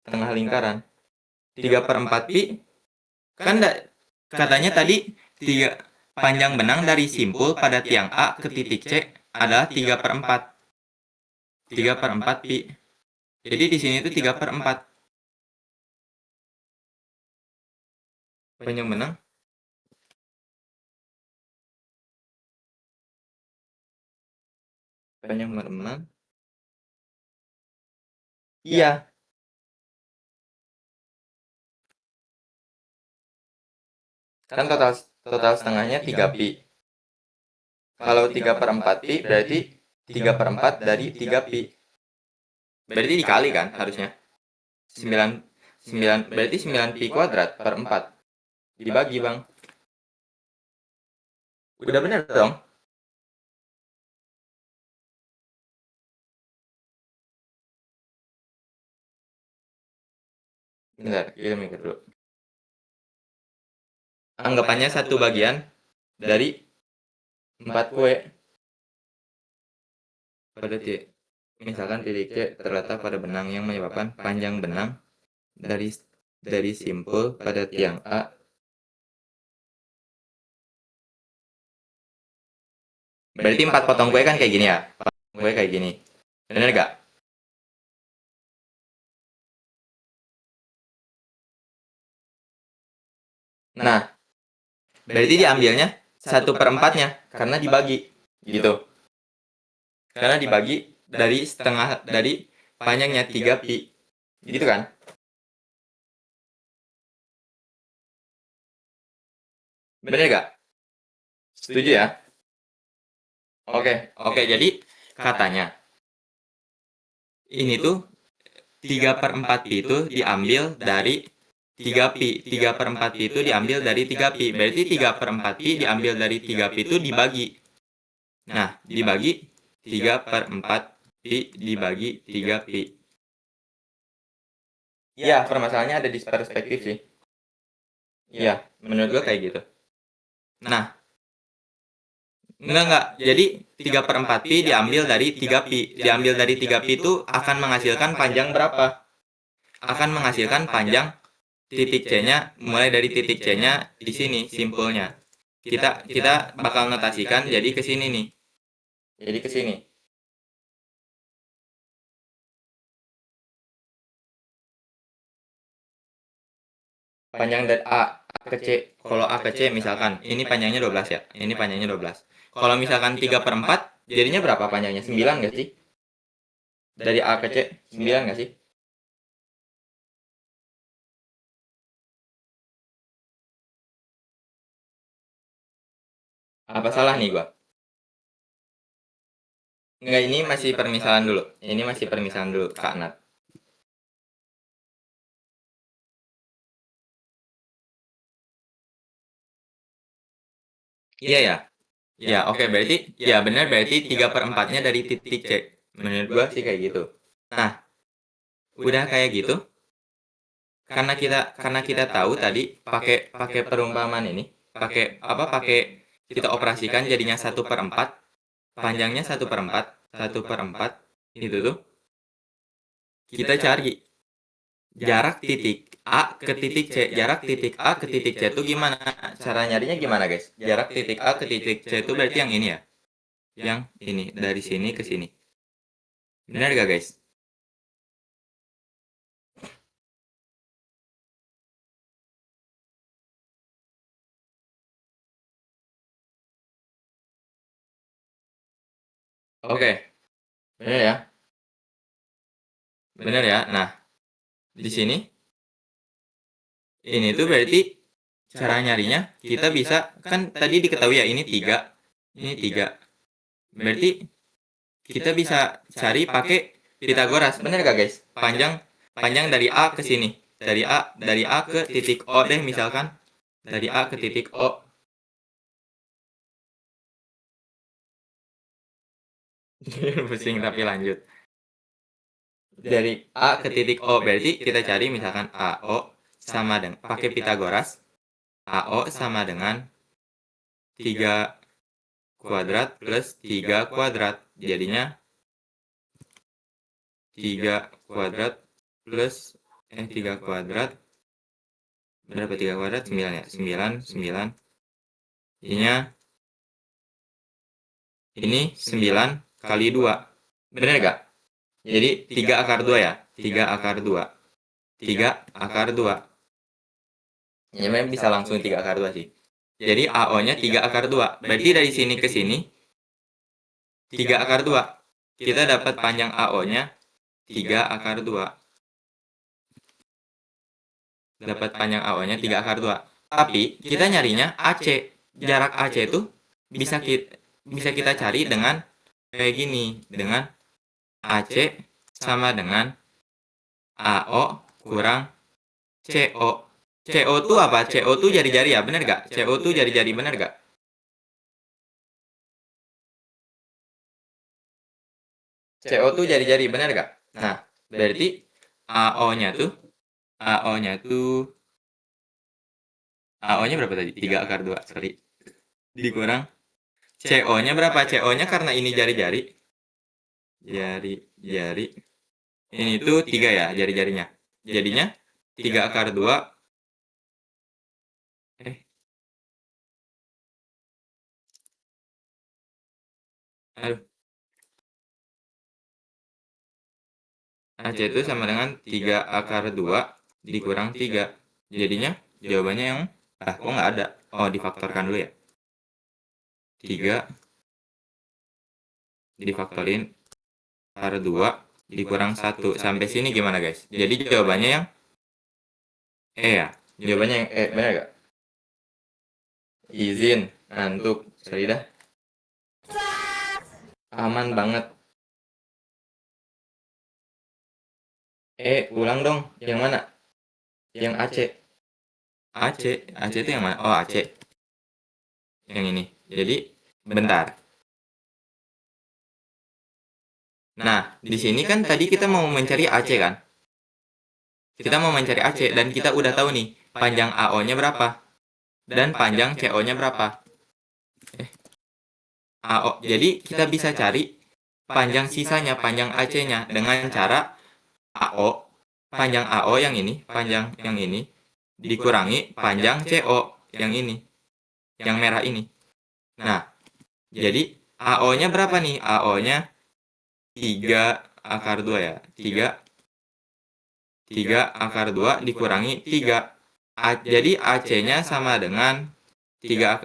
tengah lingkaran. 3/4 pi kan katanya tadi 3 panjang benang dari simpul pada tiang A ke titik C adalah 3/4. 3/4 pi. Jadi di sini itu 3/4 panjang benang. Panjang benang. Iya. Kan total setengahnya 3 pi. Kalau 3/4 pi berarti 3/4 dari 3 pi. Berarti dikali kan harusnya. 9 9 berarti 9 pi kuadrat per 4. Dibagi, Bang. Udah bener dong? Bentar, kita mikir dulu. Anggapannya satu bagian dari 4 kue. Pada misalkan titik C terletak pada benang yang menyebabkan panjang benang dari simpul pada tiang A. Berarti 4 potong kue kan kayak gini ya? Potong kue kayak gini. Bener gak? Nah, berarti diambilnya 1/4-nya karena dibagi gitu. Karena dibagi dari setengah dari panjangnya 3 pi. Gitu kan? Bener gak? Setuju ya? Oke, jadi katanya ini tuh 3/4 pi itu diambil dari 3 pi. 3/4 pi itu diambil dari 3 pi. Berarti 3/4 pi diambil dari 3 pi itu dibagi. Nah, dibagi 3/4 pi dibagi 3 pi. Ya, permasalahannya ada di perspektif sih. Iya, menurut gue kayak gitu. Nah, enggak. Jadi 3/4 pi diambil dari 3 pi. Diambil dari 3 pi itu akan menghasilkan panjang berapa? Akan menghasilkan panjang titik C-nya, mulai dari titik C-nya di sini simpulnya. Kita bakal notasikan jadi ke sini nih. Jadi ke sini. Panjang dari A ke C. Kalau A ke C misalkan, ini panjangnya 12 ya. Ini panjangnya 12. Kalau misalkan 3/4, jadinya berapa panjangnya? 9 nggak sih? Dari A ke C, 9 nggak sih? Apa salah nih gua? Enggak, ini masih permisalan dulu. Ini masih permisalan dulu, Kak Nat. Iya ya. Ya, oke, berarti ya benar, berarti 3/4-nya dari titik C. Menurut gua sih kayak gitu. Nah, udah kayak gitu, karena kita tahu tadi pakai pakai perumpamaan ini, pakai kita operasikan jadinya 1/4, panjangnya 1/4, 1/4 itu tuh kita cari jarak titik A ke titik C. Jarak titik A ke titik C itu gimana? Cara nyarinya gimana, guys? Jarak titik A ke titik C itu berarti yang ini ya. Yang ini dari sini ke sini. Benar gak, guys? Oke, benar ya? Benar ya? Nah, di sini ini tuh berarti cara nyarinya kita bisa, kan tadi diketahui ya ini 3, ini 3. Berarti kita bisa cari pakai Pitagoras. Benar gak, guys? Panjang panjang dari A ke sini. Dari A ke titik O deh misalkan. Dari A ke titik O. Pusing tapi lanjut. Dari A ke titik O berarti kita cari misalkan AO sama dengan pakai Pitagoras. AO sama dengan 3 kuadrat plus 3 kuadrat. Jadinya 3 kuadrat plus 3 kuadrat berapa, 3 kuadrat 9 ya, 9 9. Jadinya ini 9 kali 2. Bener gak? Jadi 3 akar 2 ya, 3 akar 2, 3 akar 2. Ya memang bisa langsung 3 akar 2 sih. Jadi AO nya 3 akar 2. Berarti dari sini ke sini 3 akar 2. Kita dapat panjang AO nya 3 akar 2. Dapat panjang AO nya 3 akar 2. Tapi kita nyarinya AC. Jarak AC itu bisa kita cari dengan kayak gini. Dengan AC sama dengan AO kurang CO. CO itu apa? CO itu jari-jari ya, bener gak? CO itu jari-jari, bener gak? CO itu jari-jari, bener gak? Nah, berarti AO-nya tuh AO-nya berapa tadi? 3 akar 2, sorry. Dikurang CO-nya berapa? CO-nya karena ini jari-jari. Jari-jari. Ini tuh 3 ya, jari-jarinya. Jadinya 3 akar 2. Aduh. AC itu sama dengan 3 akar 2 dikurang 3. Jadinya jawabannya yang kok nggak ada? Oh, difaktorkan dulu ya. 3 difaktorin akar 2 dikurang 1. Sampai sini gimana, guys? Jadi jawabannya yang E ya? Jawabannya yang E, benar gak? Izin, ngantuk. Sorry dah. Aman banget. Ulang dong. Yang mana? Yang AC. AC itu yang mana? Oh, AC. Yang ini. Jadi, bentar. Nah, di sini kan tadi kita mau mencari AC kan? Kita mau mencari AC dan kita udah tahu nih panjang AO-nya berapa. dan panjang CO-nya berapa? AO. Jadi kita bisa cari panjang sisanya, panjang AC-nya dengan cara AO, panjang AO yang ini, panjang yang ini, dikurangi panjang CO yang ini, yang merah ini. Nah, jadi AO-nya berapa nih? AO-nya 3 akar 2 ya. 3 akar 2 dikurangi 3. Jadi AC-nya sama dengan 3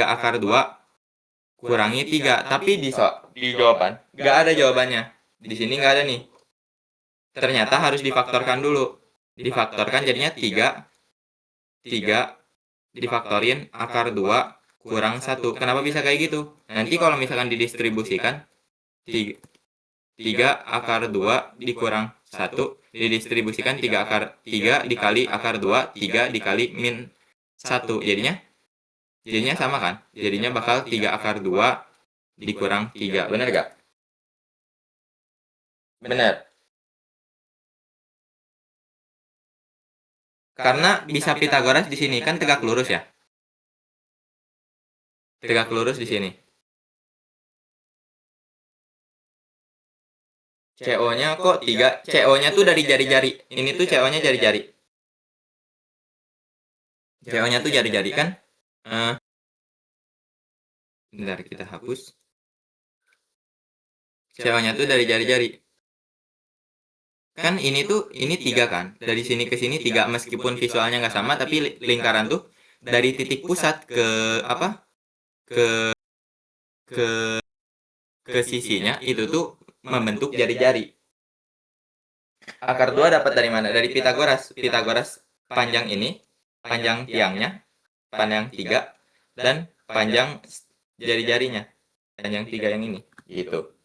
akar 2 kurangi 3. Tapi di jawaban nggak ada jawabannya. Di sini nggak ada nih. Ternyata harus difaktorkan dulu. Difaktorkan jadinya 3 difaktorin akar 2 kurang 1. Kenapa bisa kayak gitu? Nanti kalau misalkan didistribusikan 3 akar 2 dikurang 1 didistribusikan 3 akar 3 dikali akar 2, 3 dikali min 1. Jadinya sama kan? Jadinya bakal 3 akar 2 dikurang 3. Bener gak? Bener. Karena bisa Pitagoras di sini kan tegak lurus ya. Tegak lurus di sini. CO-nya kok 3? CO-nya tuh dari jari-jari. Ini tuh CO-nya jari-jari. CO-nya tuh jari-jari kan? Bentar kita hapus. CO-nya tuh dari jari-jari. Kan ini 3 kan? Dari sini ke sini 3 meskipun visualnya nggak sama tapi lingkaran tuh dari titik pusat ke apa? Ke sisinya itu tuh membentuk jari-jari. Akar 2 dapat dari mana? Dari Pitagoras. Pitagoras panjang ini, panjang tiangnya, panjang 3, dan panjang jari-jarinya. Panjang 3 yang ini. Gitu.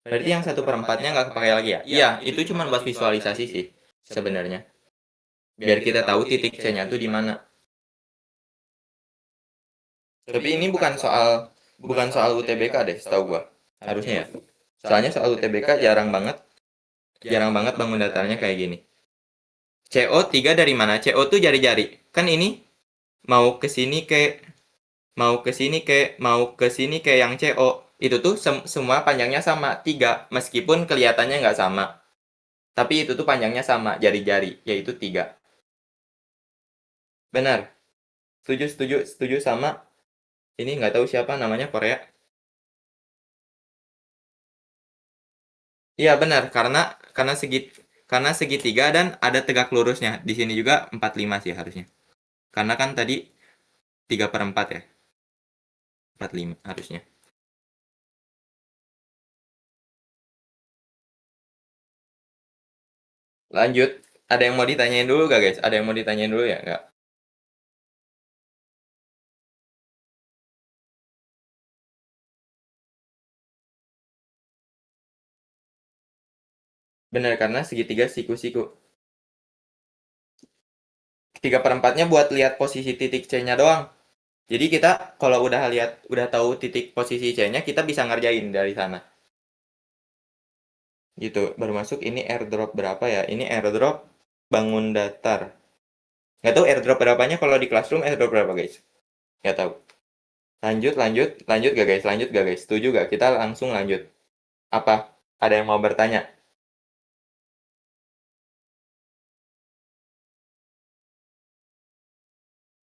Berarti yang 1/4-nya nggak kepakai lagi ya? Iya, itu cuma buat visualisasi sih sebenarnya. Biar kita tahu titik C-nya tuh di mana. Tapi ini bukan soal UTBK deh, setahu gua. Harusnya ya. Soalnya soal UTBK jarang banget bangun datarnya kayak gini. CO3 dari mana? CO tuh jari-jari. Kan ini mau ke sini ke yang CO. Itu tuh semua panjangnya sama 3, meskipun kelihatannya nggak sama. Tapi itu tuh panjangnya sama, jari-jari, yaitu 3. Benar. Setuju sama ini nggak tahu siapa namanya Korea. Iya benar, karena segitiga dan ada tegak lurusnya. Di sini juga 45 sih harusnya. Karena kan tadi 3/4 ya. 45 harusnya. Lanjut. Ada yang mau ditanyain dulu gak guys? Ada yang mau ditanyain dulu ya? Nggak? Benar, karena segitiga siku-siku. 3/4-nya buat lihat posisi titik C-nya doang. Jadi kita kalau udah tahu titik posisi C-nya, kita bisa ngerjain dari sana. Gitu, baru masuk ini airdrop berapa ya? Ini airdrop bangun datar. Nggak tahu airdrop berapanya kalau di Classroom airdrop berapa guys? Nggak tahu. Lanjut gak guys? Setuju gak? Kita langsung lanjut. Apa? Ada yang mau bertanya?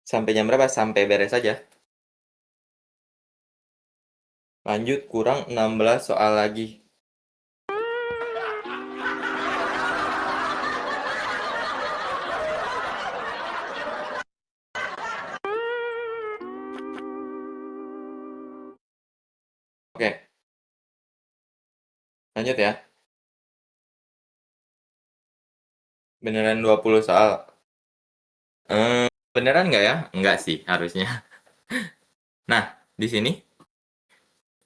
Sampai jam berapa? Sampai beres aja. Lanjut, kurang 16 soal lagi. Oke. Lanjut ya. Beneran 20 soal. Beneran nggak ya? Nggak sih, harusnya. Nah, di sini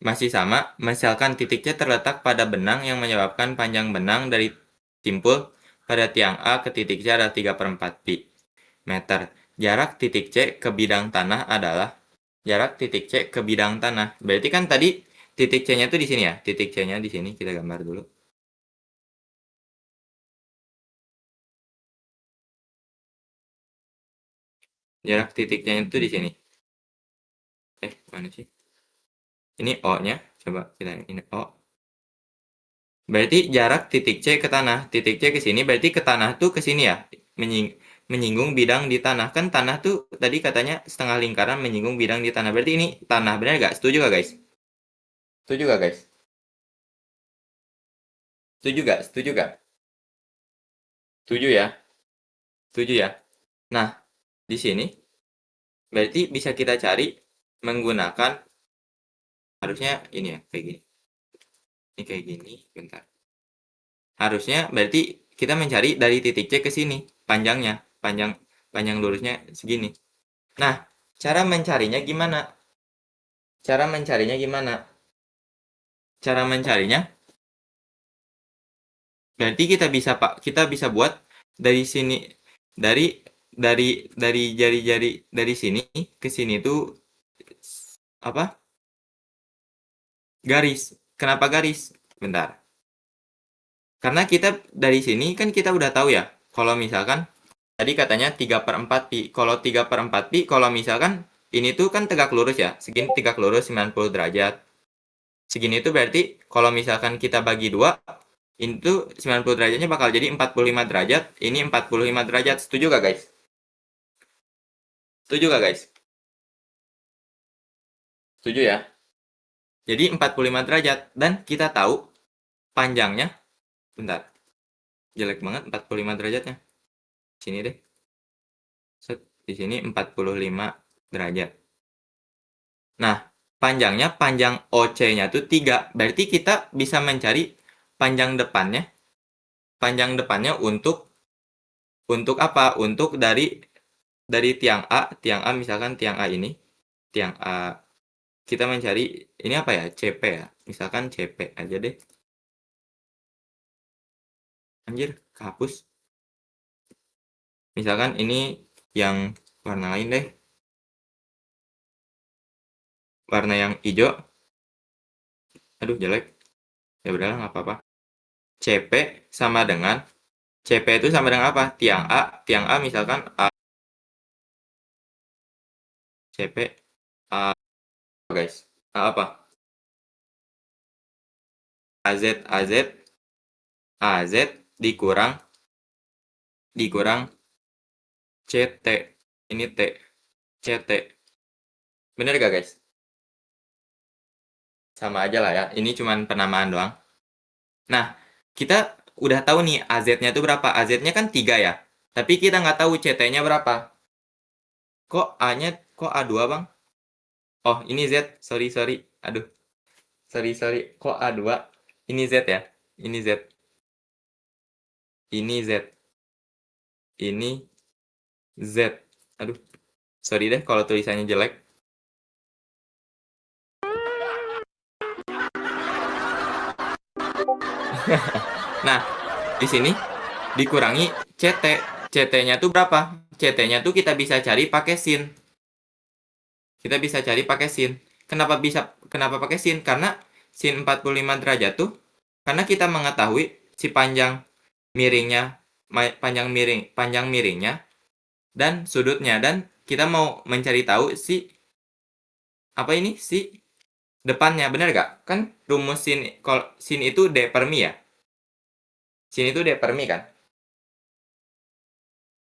masih sama. Misalkan titik C terletak pada benang yang menyebabkan panjang benang dari simpul pada tiang A ke titik C adalah 3/4 pi meter. Jarak titik C ke bidang tanah adalah jarak titik C ke bidang tanah. Berarti kan tadi titik C-nya tuh di sini ya. Titik C-nya di sini kita gambar dulu. Jarak titiknya itu di sini. Mana sih? Ini O-nya. Coba kita ini O. Berarti jarak titik C ke tanah. Titik C ke sini berarti ke tanah tuh ke sini ya. Menyinggung bidang di tanah. Kan tanah tuh tadi katanya setengah lingkaran menyinggung bidang di tanah. Berarti ini tanah. Benar nggak? Setuju nggak guys? Setuju nggak guys? Setuju nggak? Setuju nggak? Setuju ya? Setuju ya? Nah, di sini berarti bisa kita cari menggunakan, harusnya ini ya, kayak gini. Ini kayak gini, bentar. Harusnya berarti kita mencari dari titik C ke sini, panjangnya, panjang panjang lurusnya segini. Nah, cara mencarinya gimana? Cara mencarinya gimana? Cara mencarinya berarti kita bisa buat dari sini, dari jari-jari dari sini ke sini tuh apa? Garis. Kenapa garis? Bentar. Karena kita dari sini kan kita udah tahu ya, kalau misalkan tadi katanya 3/4 pi. Kalau 3/4 pi, kalau misalkan ini tuh kan tegak lurus ya, segini tegak lurus 90 derajat. Segini tuh berarti kalau misalkan kita bagi dua, ini tuh 90 derajatnya bakal jadi 45 derajat, ini 45 derajat. Setuju gak guys? Setuju gak guys? Setuju ya? Jadi 45 derajat, dan kita tahu panjangnya, bentar, jelek banget 45 derajatnya. Sini deh. Set, di sini 45 derajat. Nah, panjangnya, panjang OC-nya tuh 3. Berarti kita bisa mencari panjang depannya. Panjang depannya untuk apa? Untuk dari tiang A misalkan tiang A ini, tiang A, kita mencari ini apa ya? CP ya. Misalkan CP aja deh. Anjir, kehapus. Misalkan ini yang warna lain deh. Warna yang hijau. Aduh, jelek. Ya udahlah, nggak apa-apa. CP sama dengan CP itu sama dengan apa? Tiang A misalkan A, CP A, guys. A apa? AZ dikurang CT. Ini T, CT. Bener gak guys? Sama aja lah ya. Ini cuman penamaan doang. Nah, kita udah tahu nih AZ-nya itu berapa. AZ-nya kan 3 ya. Tapi kita nggak tahu CT-nya berapa. Kok A2 bang? Oh, ini Z. Sorry. Aduh. Sorry. Kok A2? Ini Z ya. Ini Z. Ini Z. Ini Z. Aduh. Sorry deh kalau tulisannya jelek. Nah, di sini dikurangi CT. CT-nya tuh berapa? CT-nya tuh kita bisa cari pakai sin. Kita bisa cari pakai sin. Kenapa pakai sin? Karena sin 45 derajat tuh karena kita mengetahui si panjang miringnya, panjang miringnya dan sudutnya, dan kita mau mencari tahu si apa ini si depannya, bener gak? Kan rumus sin itu D per mi ya. Sin itu D per mi kan?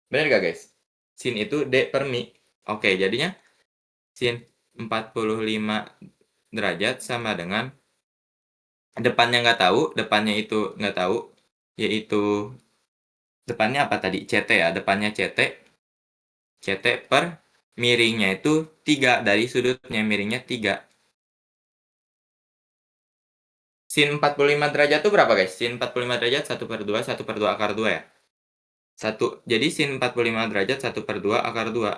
Bener gak guys? Sin itu D per mi. Oke, jadinya sin 45 derajat sama dengan depannya nggak tahu, yaitu depannya apa tadi? CT ya, depannya CT per miringnya itu 3, dari sudutnya miringnya 3. Sin 45 derajat itu berapa guys? Sin 45 derajat 1/2 akar 2 ya? Jadi sin 45 derajat 1/2 akar 2.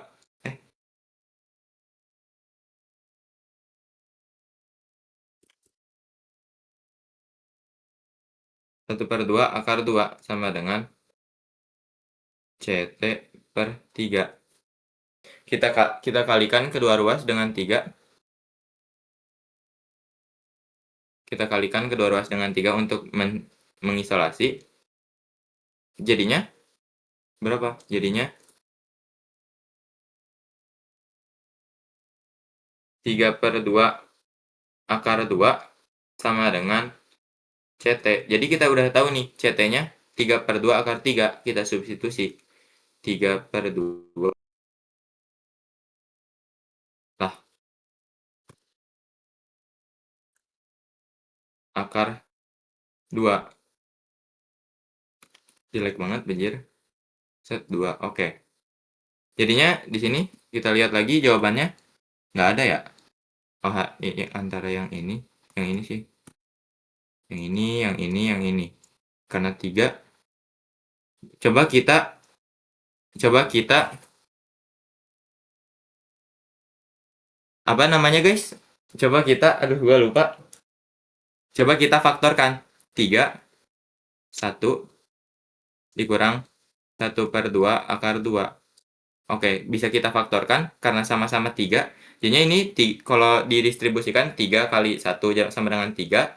1/2 akar 2 sama dengan CT per 3. Kita kalikan kedua ruas dengan 3. Kita kalikan kedua ruas dengan 3 untuk mengisolasi. Jadinya berapa? Jadinya 3/2 akar 2 sama dengan CT. Jadi kita udah tahu nih CT-nya 3/2 akar 3. Kita substitusi 3/2 lah akar 2. Jelek banget benjir. Set 2. Oke. Jadinya di sini kita lihat lagi jawabannya nggak ada ya. Oh, antara yang ini sih. Yang ini. Karena 3. Coba kita apa namanya guys? Coba kita, aduh gua lupa. Coba kita faktorkan 3 1 dikurang 1/2 akar 2. Oke, bisa kita faktorkan karena sama-sama 3. Jadinya ini kalau didistribusikan 3 kali 1 sama dengan 3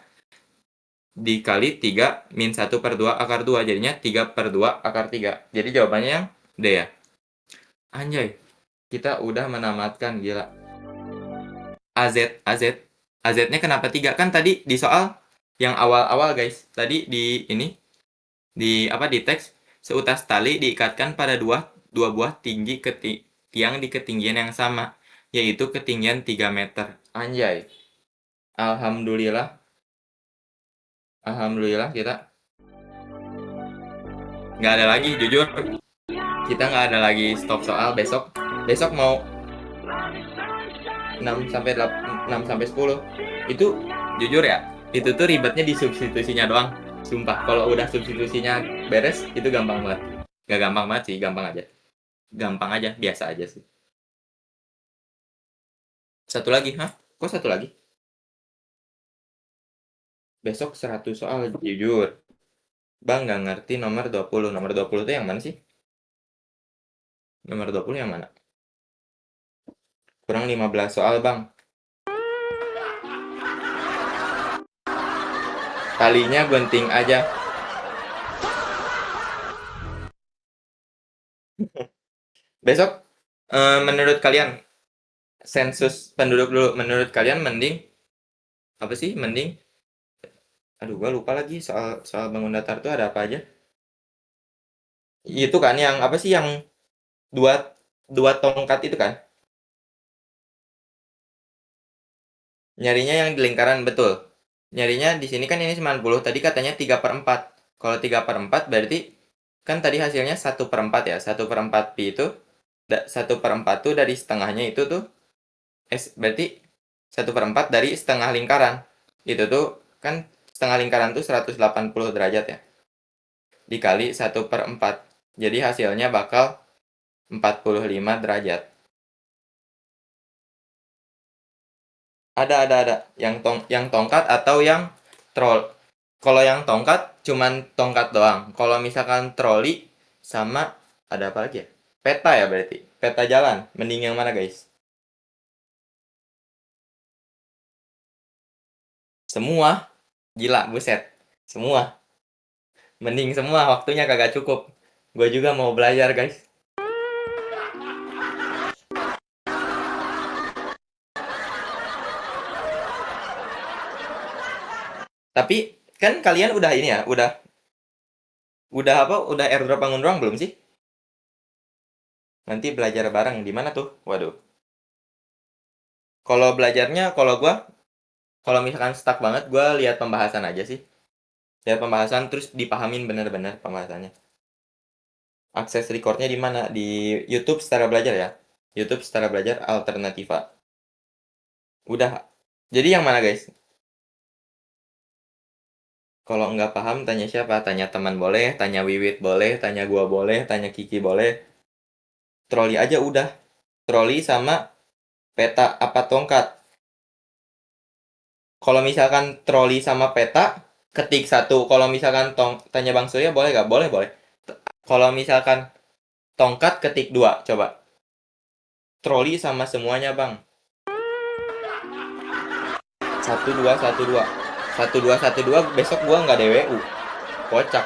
dikali 3 min 1/2 akar 2. Jadinya 3/2 akar 3. Jadi jawabannya yang D ya. Anjay, kita udah menamatkan, gila. AZ-nya kenapa 3? Kan tadi di soal yang awal-awal guys. Tadi di teks seutas tali diikatkan pada dua buah tiang di ketinggian yang sama, yaitu ketinggian 3 meter. Anjay. Alhamdulillah kita nggak ada lagi, jujur. Kita nggak ada lagi stop soal besok. Besok mau 6-10. Itu jujur ya, itu tuh ribetnya di substitusinya doang. Sumpah, kalau udah substitusinya beres, itu gampang banget. Gak gampang banget sih, gampang aja. Gampang aja, biasa aja sih. Satu lagi, hah? Kok satu lagi? Besok 100 soal, jujur. Bang, nggak ngerti nomor 20. Nomor 20 itu yang mana sih? Nomor 20 yang mana? Kurang 15 soal, Bang. Kalinya gunting aja. Besok, menurut kalian, sensus penduduk dulu, menurut kalian mending apa sih? Mending, aduh gua lupa lagi soal bangun datar tuh ada apa aja. Itu kan yang apa sih, yang dua tongkat itu kan? Nyarinya yang di lingkaran, betul. Nyarinya di sini kan ini 90, tadi katanya 3/4. Kalau 3/4 berarti kan tadi hasilnya 1/4 ya. 1/4 pi itu 1/4 tuh dari setengahnya itu tuh berarti 1/4 dari setengah lingkaran. Itu tuh kan setengah lingkaran tuh 180 derajat ya. Dikali 1/4. Jadi hasilnya bakal 45 derajat. Ada. Yang tongkat atau yang troll. Kalau yang tongkat cuman tongkat doang. Kalau misalkan troli sama ada apa lagi ya? Peta ya berarti. Peta jalan. Mending yang mana guys? Semua. Gila, buset. Semua. Mending semua, waktunya kagak cukup. Gue juga mau belajar guys. Tapi kan kalian udah ini ya, udah apa? Udah airdrop bangun ruang belum sih? Nanti belajar bareng di mana tuh? Waduh. Kalau belajarnya, kalau misalkan stuck banget, gue lihat pembahasan aja sih. Lihat pembahasan terus dipahamin bener-bener pembahasannya. Akses recordnya di mana? Di YouTube Setara Belajar ya. YouTube Setara Belajar Alternativa. Udah. Jadi yang mana guys? Kalau nggak paham tanya siapa? Tanya teman boleh, tanya Wiwit boleh, tanya gua boleh, tanya Kiki boleh. Troli aja udah. Troli sama peta apa tongkat. Kalau misalkan troli sama peta, ketik satu. Kalau misalkan tanya Bang Surya boleh nggak? Boleh. Kalau misalkan tongkat ketik 2, coba. Troli sama semuanya Bang. 1212. 1212 besok gua nggak DWU. Kocak.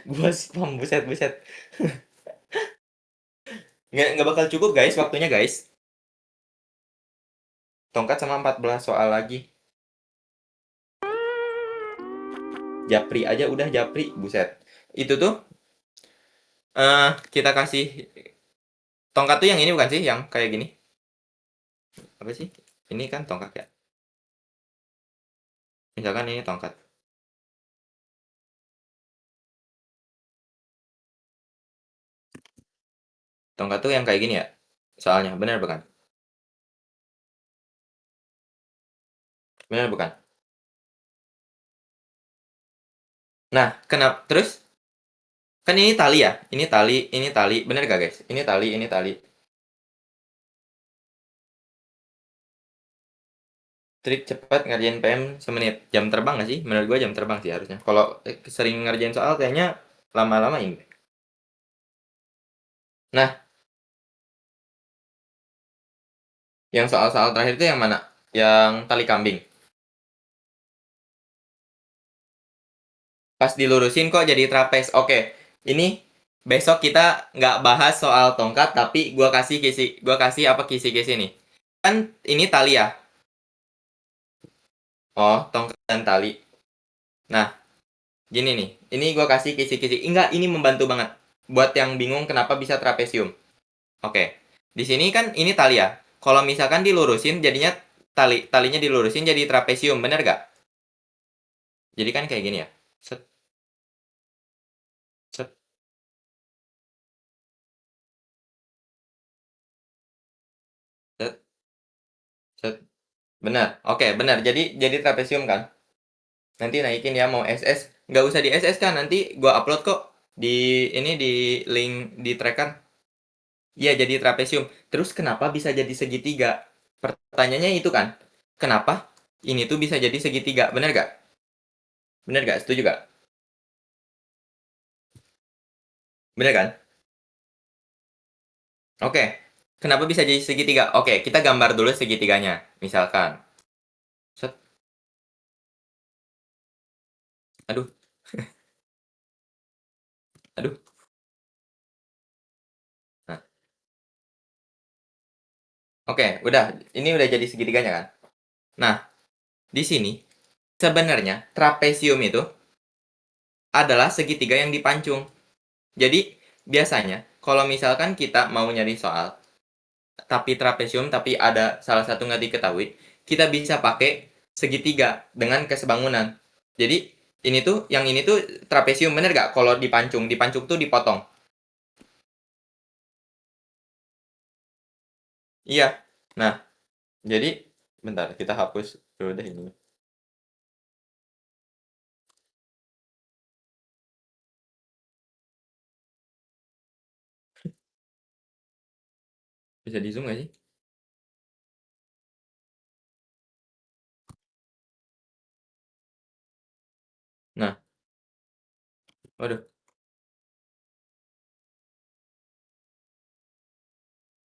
Gua spam, buset. Nggak bakal cukup guys waktunya guys. Tongkat sama 14 soal lagi. Japri aja udah japri, buset. Itu tuh kita kasih tongkat tuh yang ini bukan sih, yang kayak gini. Apa sih? Ini kan tongkat ya. Misalkan ini tongkat. Tongkat tuh yang kayak gini ya. Soalnya benar bukan? Benar bukan? Nah, kenapa terus kan ini tali ya? Ini tali. Benar gak guys? Ini tali, ini tali. Trik cepat ngerjain PM semenit. Jam terbang gak sih? Menurut gue jam terbang sih harusnya. Kalau sering ngerjain soal kayaknya lama-lama ini. Nah, yang soal-soal terakhir itu yang mana? Yang tali kambing. Pas dilurusin kok jadi trapez. Oke, ini besok kita nggak bahas soal tongkat, tapi gua kasih apa kisi-kisi nih. Kan ini tali ya. Oh, tongkat dan tali. Nah, gini nih. Ini gua kasih kisi-kisi. Enggak, ini membantu banget. Buat yang bingung kenapa bisa trapesium. Oke. Di sini kan ini tali ya. Kalau misalkan dilurusin jadinya talinya dilurusin jadi trapesium, bener gak? Jadi kan kayak gini ya. Set, set, set, set. Benar. Oke, benar. Jadi trapesium kan? Nanti naikin ya mau SS. Nggak usah di SS kan, nanti gua upload kok di ini di link di tracker. Iya, jadi trapesium. Terus kenapa bisa jadi segitiga? Pertanyaannya itu kan, kenapa ini tuh bisa jadi segitiga? Bener gak? Bener gak? Setuju gak? Bener kan? Oke. Kenapa bisa jadi segitiga? Oke, kita gambar dulu segitiganya. Misalkan. Set. Aduh, aduh. Nah, oke, udah. Ini udah jadi segitiganya kan? Nah, di sini sebenarnya trapesium itu adalah segitiga yang dipancung. Jadi, biasanya kalau misalkan kita mau nyari soal, tapi trapesium, tapi ada salah satu nggak diketahui, kita bisa pakai segitiga dengan kesebangunan. Jadi, yang ini tuh trapesium, bener gak? Kalau dipancung, dipancung tuh dipotong. Iya. Nah, jadi, bentar, kita hapus dulu deh ini. Bisa di zoom gak sih? Nah, waduh.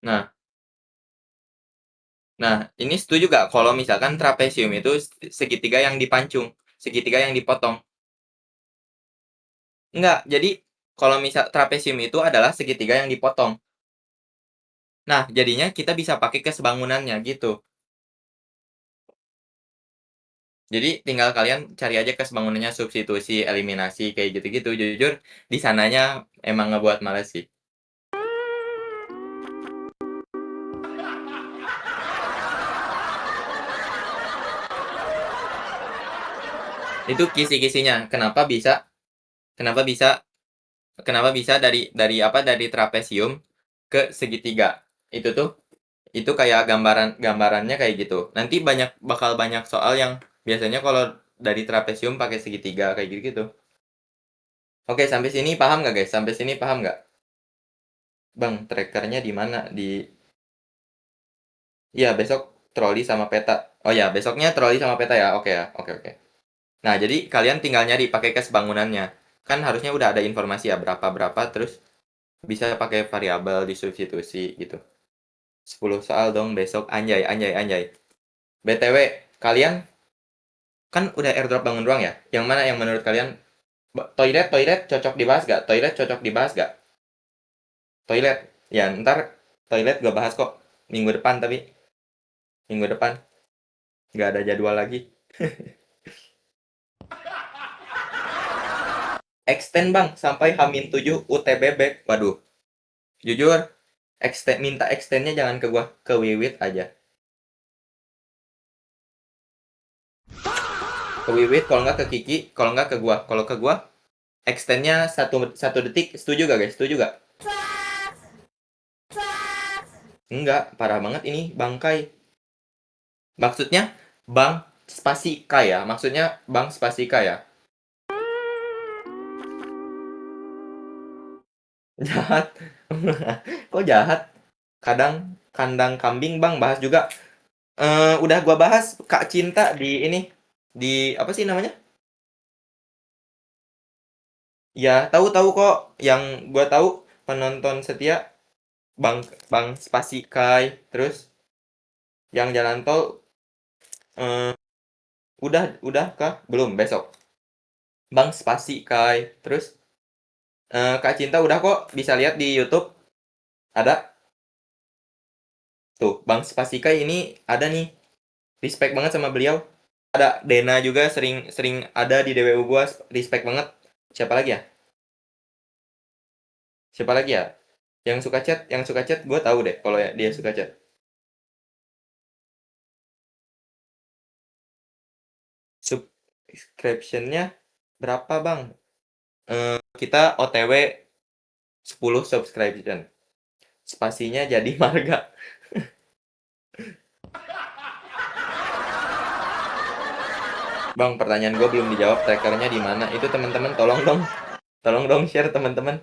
Nah, nah, ini setuju gak kalau misalkan trapesium itu segitiga yang dipancung, segitiga yang dipotong? Enggak, jadi kalau misal trapesium itu adalah segitiga yang dipotong. Nah, jadinya kita bisa pakai kesebangunannya gitu. Jadi tinggal kalian cari aja kesebangunannya, substitusi, eliminasi, kayak gitu-gitu. Jujur, di sananya emang ngebuat males sih. Itu kisi-kisinya. Kenapa bisa, kenapa bisa dari trapesium ke segitiga. Itu tuh itu kayak gambarannya kayak gitu. Nanti bakal banyak soal yang biasanya kalau dari trapesium pakai segitiga kayak gitu-gitu. Oke, sampai sini paham nggak guys? Sampai sini paham nggak? Bang, trackernya di mana? Iya, besok troli sama peta. Oh ya, besoknya troli sama peta ya. Oke ya, oke oke. Nah, jadi kalian tinggal nyari pakai kesebangunannya. Kan harusnya udah ada informasi ya berapa-berapa, terus bisa pakai variabel disubstitusi gitu. 10 soal dong besok, anjay, anjay, anjay. BTW, kalian kan udah airdrop bangun ruang ya? Yang mana yang menurut kalian toilet cocok dibahas gak? Toilet cocok dibahas gak? Toilet. Ya, ntar toilet gue bahas kok minggu depan, tapi minggu depan nggak ada jadwal lagi. Extend bang sampai H-7 UTBB. Waduh, jujur minta extendnya jangan ke gua, ke Wiwit aja. Ke Wiwit, kalau nggak ke Kiki, kalau nggak ke gua. Kalau ke gua extendnya satu detik. Setuju gak guys? Setuju gak? Enggak, parah banget ini bangkai. Maksudnya bang spasi K ya. Maksudnya bang spasi K ya. Jahat. Kok jahat? Kadang kandang kambing bang bahas juga. Udah gua bahas Kak Cinta di ini, di apa sih namanya? Ya tahu-tahu kok, yang gua tahu penonton setia Bang Bang Spasi Kai, terus yang jalan tol eh, udah kah? Belum, besok. Bang Spasi Kai, terus Kak Cinta udah kok, bisa lihat di YouTube, ada tuh Bang Spasi Kai ini ada nih, respect banget sama beliau. Ada Dena juga sering sering ada di DWU gua, respect banget. Siapa lagi ya? Siapa lagi ya? Yang suka chat gue tahu deh kalau ya dia suka chat. Subscriptionnya berapa bang? Kita OTW 10 subscription. Spasinya jadi marga. Bang, pertanyaan gue belum dijawab, trackernya di mana? Itu teman-teman tolong dong share teman-teman.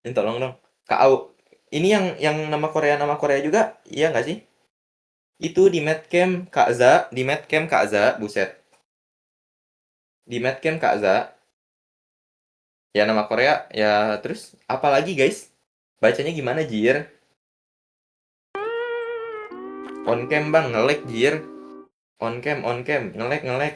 Ini tolong dong. Kak Au, ini yang nama Korea juga, iya nggak sih? Itu di Medcam Kak Za, di Medcam Kak Za, buset. Di Medcam Kak Za, ya nama Korea, ya terus apa lagi guys? Bacanya gimana Jir? On cam bang, ngelek Jir. On cam, ngelek.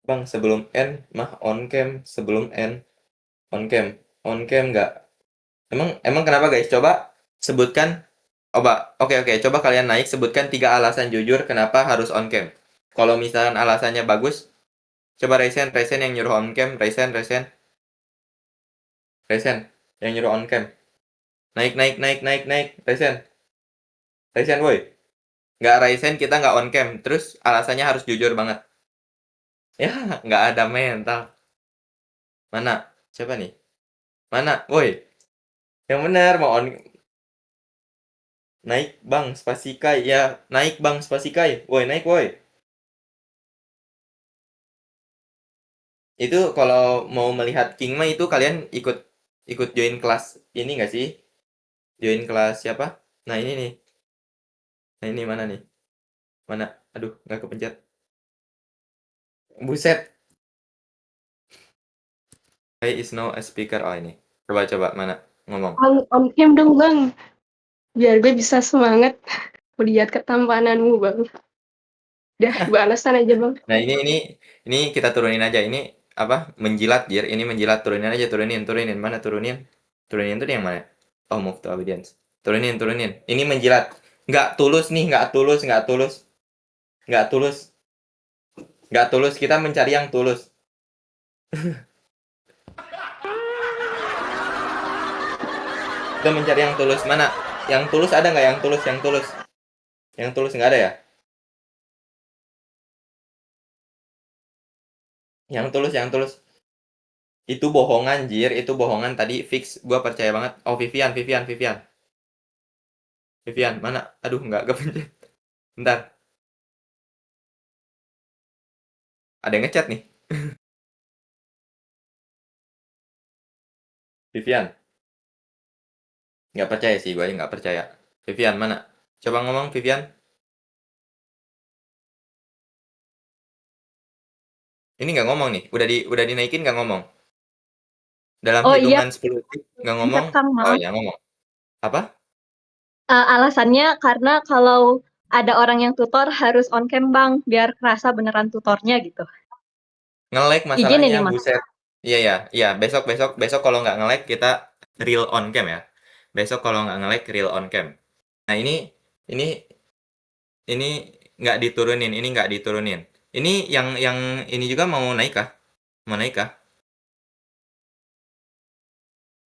Bang, sebelum N mah on cam, sebelum N on cam nggak? Emang kenapa guys? Coba sebutkan. Oke, coba kalian naik sebutkan 3 alasan jujur kenapa harus on cam. Kalau misalkan alasannya bagus, coba Resen yang nyuruh on cam, Resen yang nyuruh on cam. Naik, Resen woi. Nggak Resen kita nggak on cam. Terus alasannya harus jujur banget. Ya, nggak ada mental. Mana? Siapa nih? Mana? Woi, yang benar mau on. Naik bang spasikai ya, naik bang spasikai, woi naik woi. Itu kalau mau melihat King Mah itu kalian ikut ikut join kelas ini nggak sih? Join kelas siapa? Nah ini nih, nah ini mana nih? Mana? Aduh nggak kepencet. Buset, hey is no a speaker. Oh ini. Coba mana ngomong. On cam dong bang, biar gue bisa semangat melihat ketampananmu bang. Udah, gue alasan aja bang. Nah ini kita turunin aja ini apa? Menjilat Jir, ini menjilat, turunin aja, turunin mana turunin? Turunin tuh yang mana? Oh, move to audience. Turunin. Ini menjilat. Nggak tulus nih, nggak tulus. Nggak tulus. Nggak tulus, kita mencari yang tulus. Kita mencari yang tulus. Mana? Yang tulus ada nggak yang tulus? Yang tulus nggak ada ya? Yang tulus. Itu bohongan, Jir. Itu bohongan tadi fix. Gua percaya banget. Oh, Vivian, mana? Aduh, nggak kepencet. Bentar. Ada yang ngechat nih. Vivian. Nggak percaya sih, gue nggak percaya. Vivian, mana? Coba ngomong, Vivian. Ini nggak ngomong nih. Udah dinaikin nggak ngomong. Dalam Oh iya, hitungan 10 detik nggak ngomong. Kang, Oh maaf. ya, ngomong. Apa? Alasannya karena kalau ada orang yang tutor harus on cam bang, biar kerasa beneran tutornya gitu. Nge-lag Izin masalahnya, ini mah. buset. Iya ya, iya besok kalau nggak nge-lag kita real on cam ya. Besok kalau nggak nge-lag real on cam. Nah ini ini nggak diturunin, ini nggak diturunin. Ini yang ini juga mau naik kah? Mau naik kah?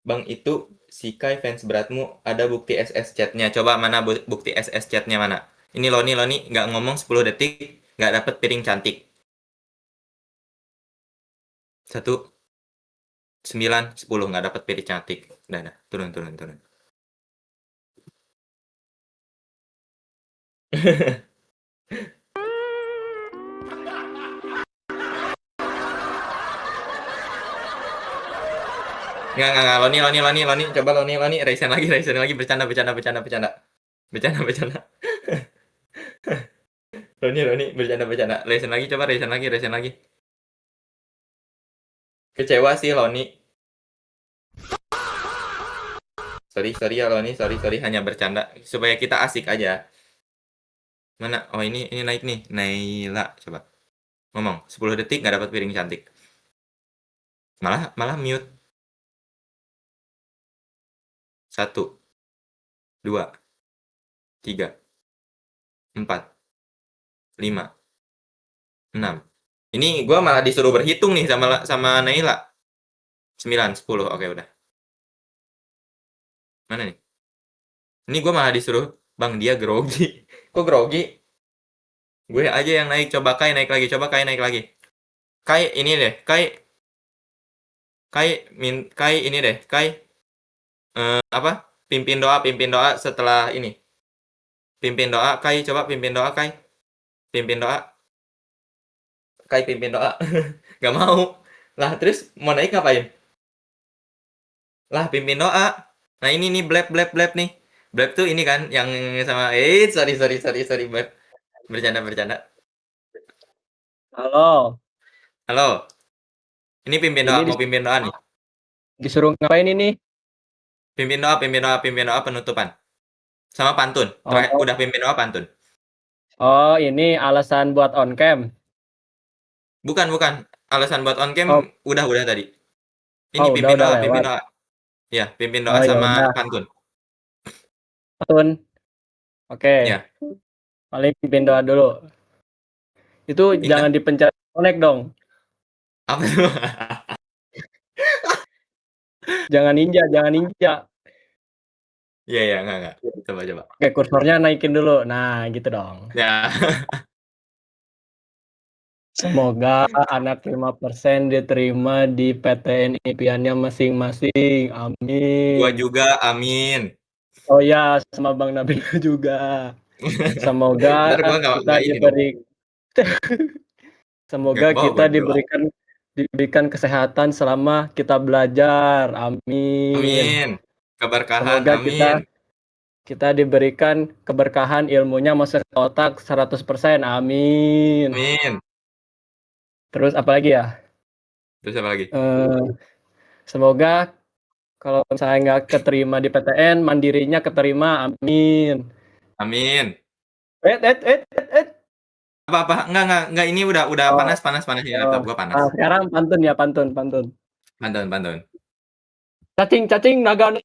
Bang itu si Kai fans beratmu ada bukti SS chatnya. Coba mana bukti SS chatnya mana? Ini Loni nggak ngomong 10 detik nggak dapet piring cantik. 1, 9, 10 nggak dapet piring cantik. Udah, turun. Nggak, Loni, coba Loni, resign lagi, bercanda. Loni, bercanda, resign lagi, coba resign lagi. Kecewa sih Loni. Sorry ya Loni, sorry, hanya bercanda, supaya kita asik aja. Mana? Oh ini naik nih, Naila, coba. Ngomong, 10 detik nggak dapat piring cantik. Malah mute. 1, 2, 3, 4, 5, 6. Ini gue malah disuruh berhitung nih sama Naila. 9, 10, oke udah. Mana nih? Ini gue malah disuruh, Bang dia grogi. Kok grogi? Gue aja yang naik, coba Kai naik lagi. Kai ini deh, Kai ini deh, Kai apa? Pimpin doa setelah ini. Pimpin doa, Kai, coba pimpin doa, Kai. Pimpin doa. Kai pimpin doa. Gak mau. Lah, terus mau naik ngapain? Lah, pimpin doa. Nah, ini nih blab nih. Blab tuh ini kan yang sama sorry Blab. Bercanda. Halo, Halo. Ini pimpin doa, ini mau pimpin doa nih. disuruh ngapain ini? Pimpin doa penutupan. Sama pantun. Terakhir, Oh, udah pimpin doa pantun. oh ini alasan buat on cam. Bukan. Alasan buat on cam Oh, udah tadi. Ini oh pimpin udah doa. lewat. Ya, pimpin doa Oh ya sama udah, pantun. Tun. Oke, Ya. paling pimpin doa dulu. Itu Ingat jangan dipencet connect dong. apa tuh? Jangan ninja. Iya, enggak. Coba. Oke, kursornya naikin dulu. Nah, gitu dong. Ya. Semoga anak 5% diterima di PTN impiannya masing-masing. Gua Amin. juga, amin. Oh ya, sama Bang Nabil juga. Semoga Ntar gua kita nggak ini dong. Semoga Nggak kita kebawa gua. diberikan kesehatan selama kita belajar. Amin. Amin. Keberkahan, Semoga amin. kita diberikan keberkahan ilmunya masuk ke otak 100%. Amin. Amin. Terus apa lagi ya? Terus apa lagi? Semoga kalau saya nggak keterima di PTN, mandirinya keterima. Amin. Amin. Eh. Apa? Enggak, ini udah Oh, panas ini laptop gua panas. sekarang pantun ya, pantun. Pantun. Cacing naga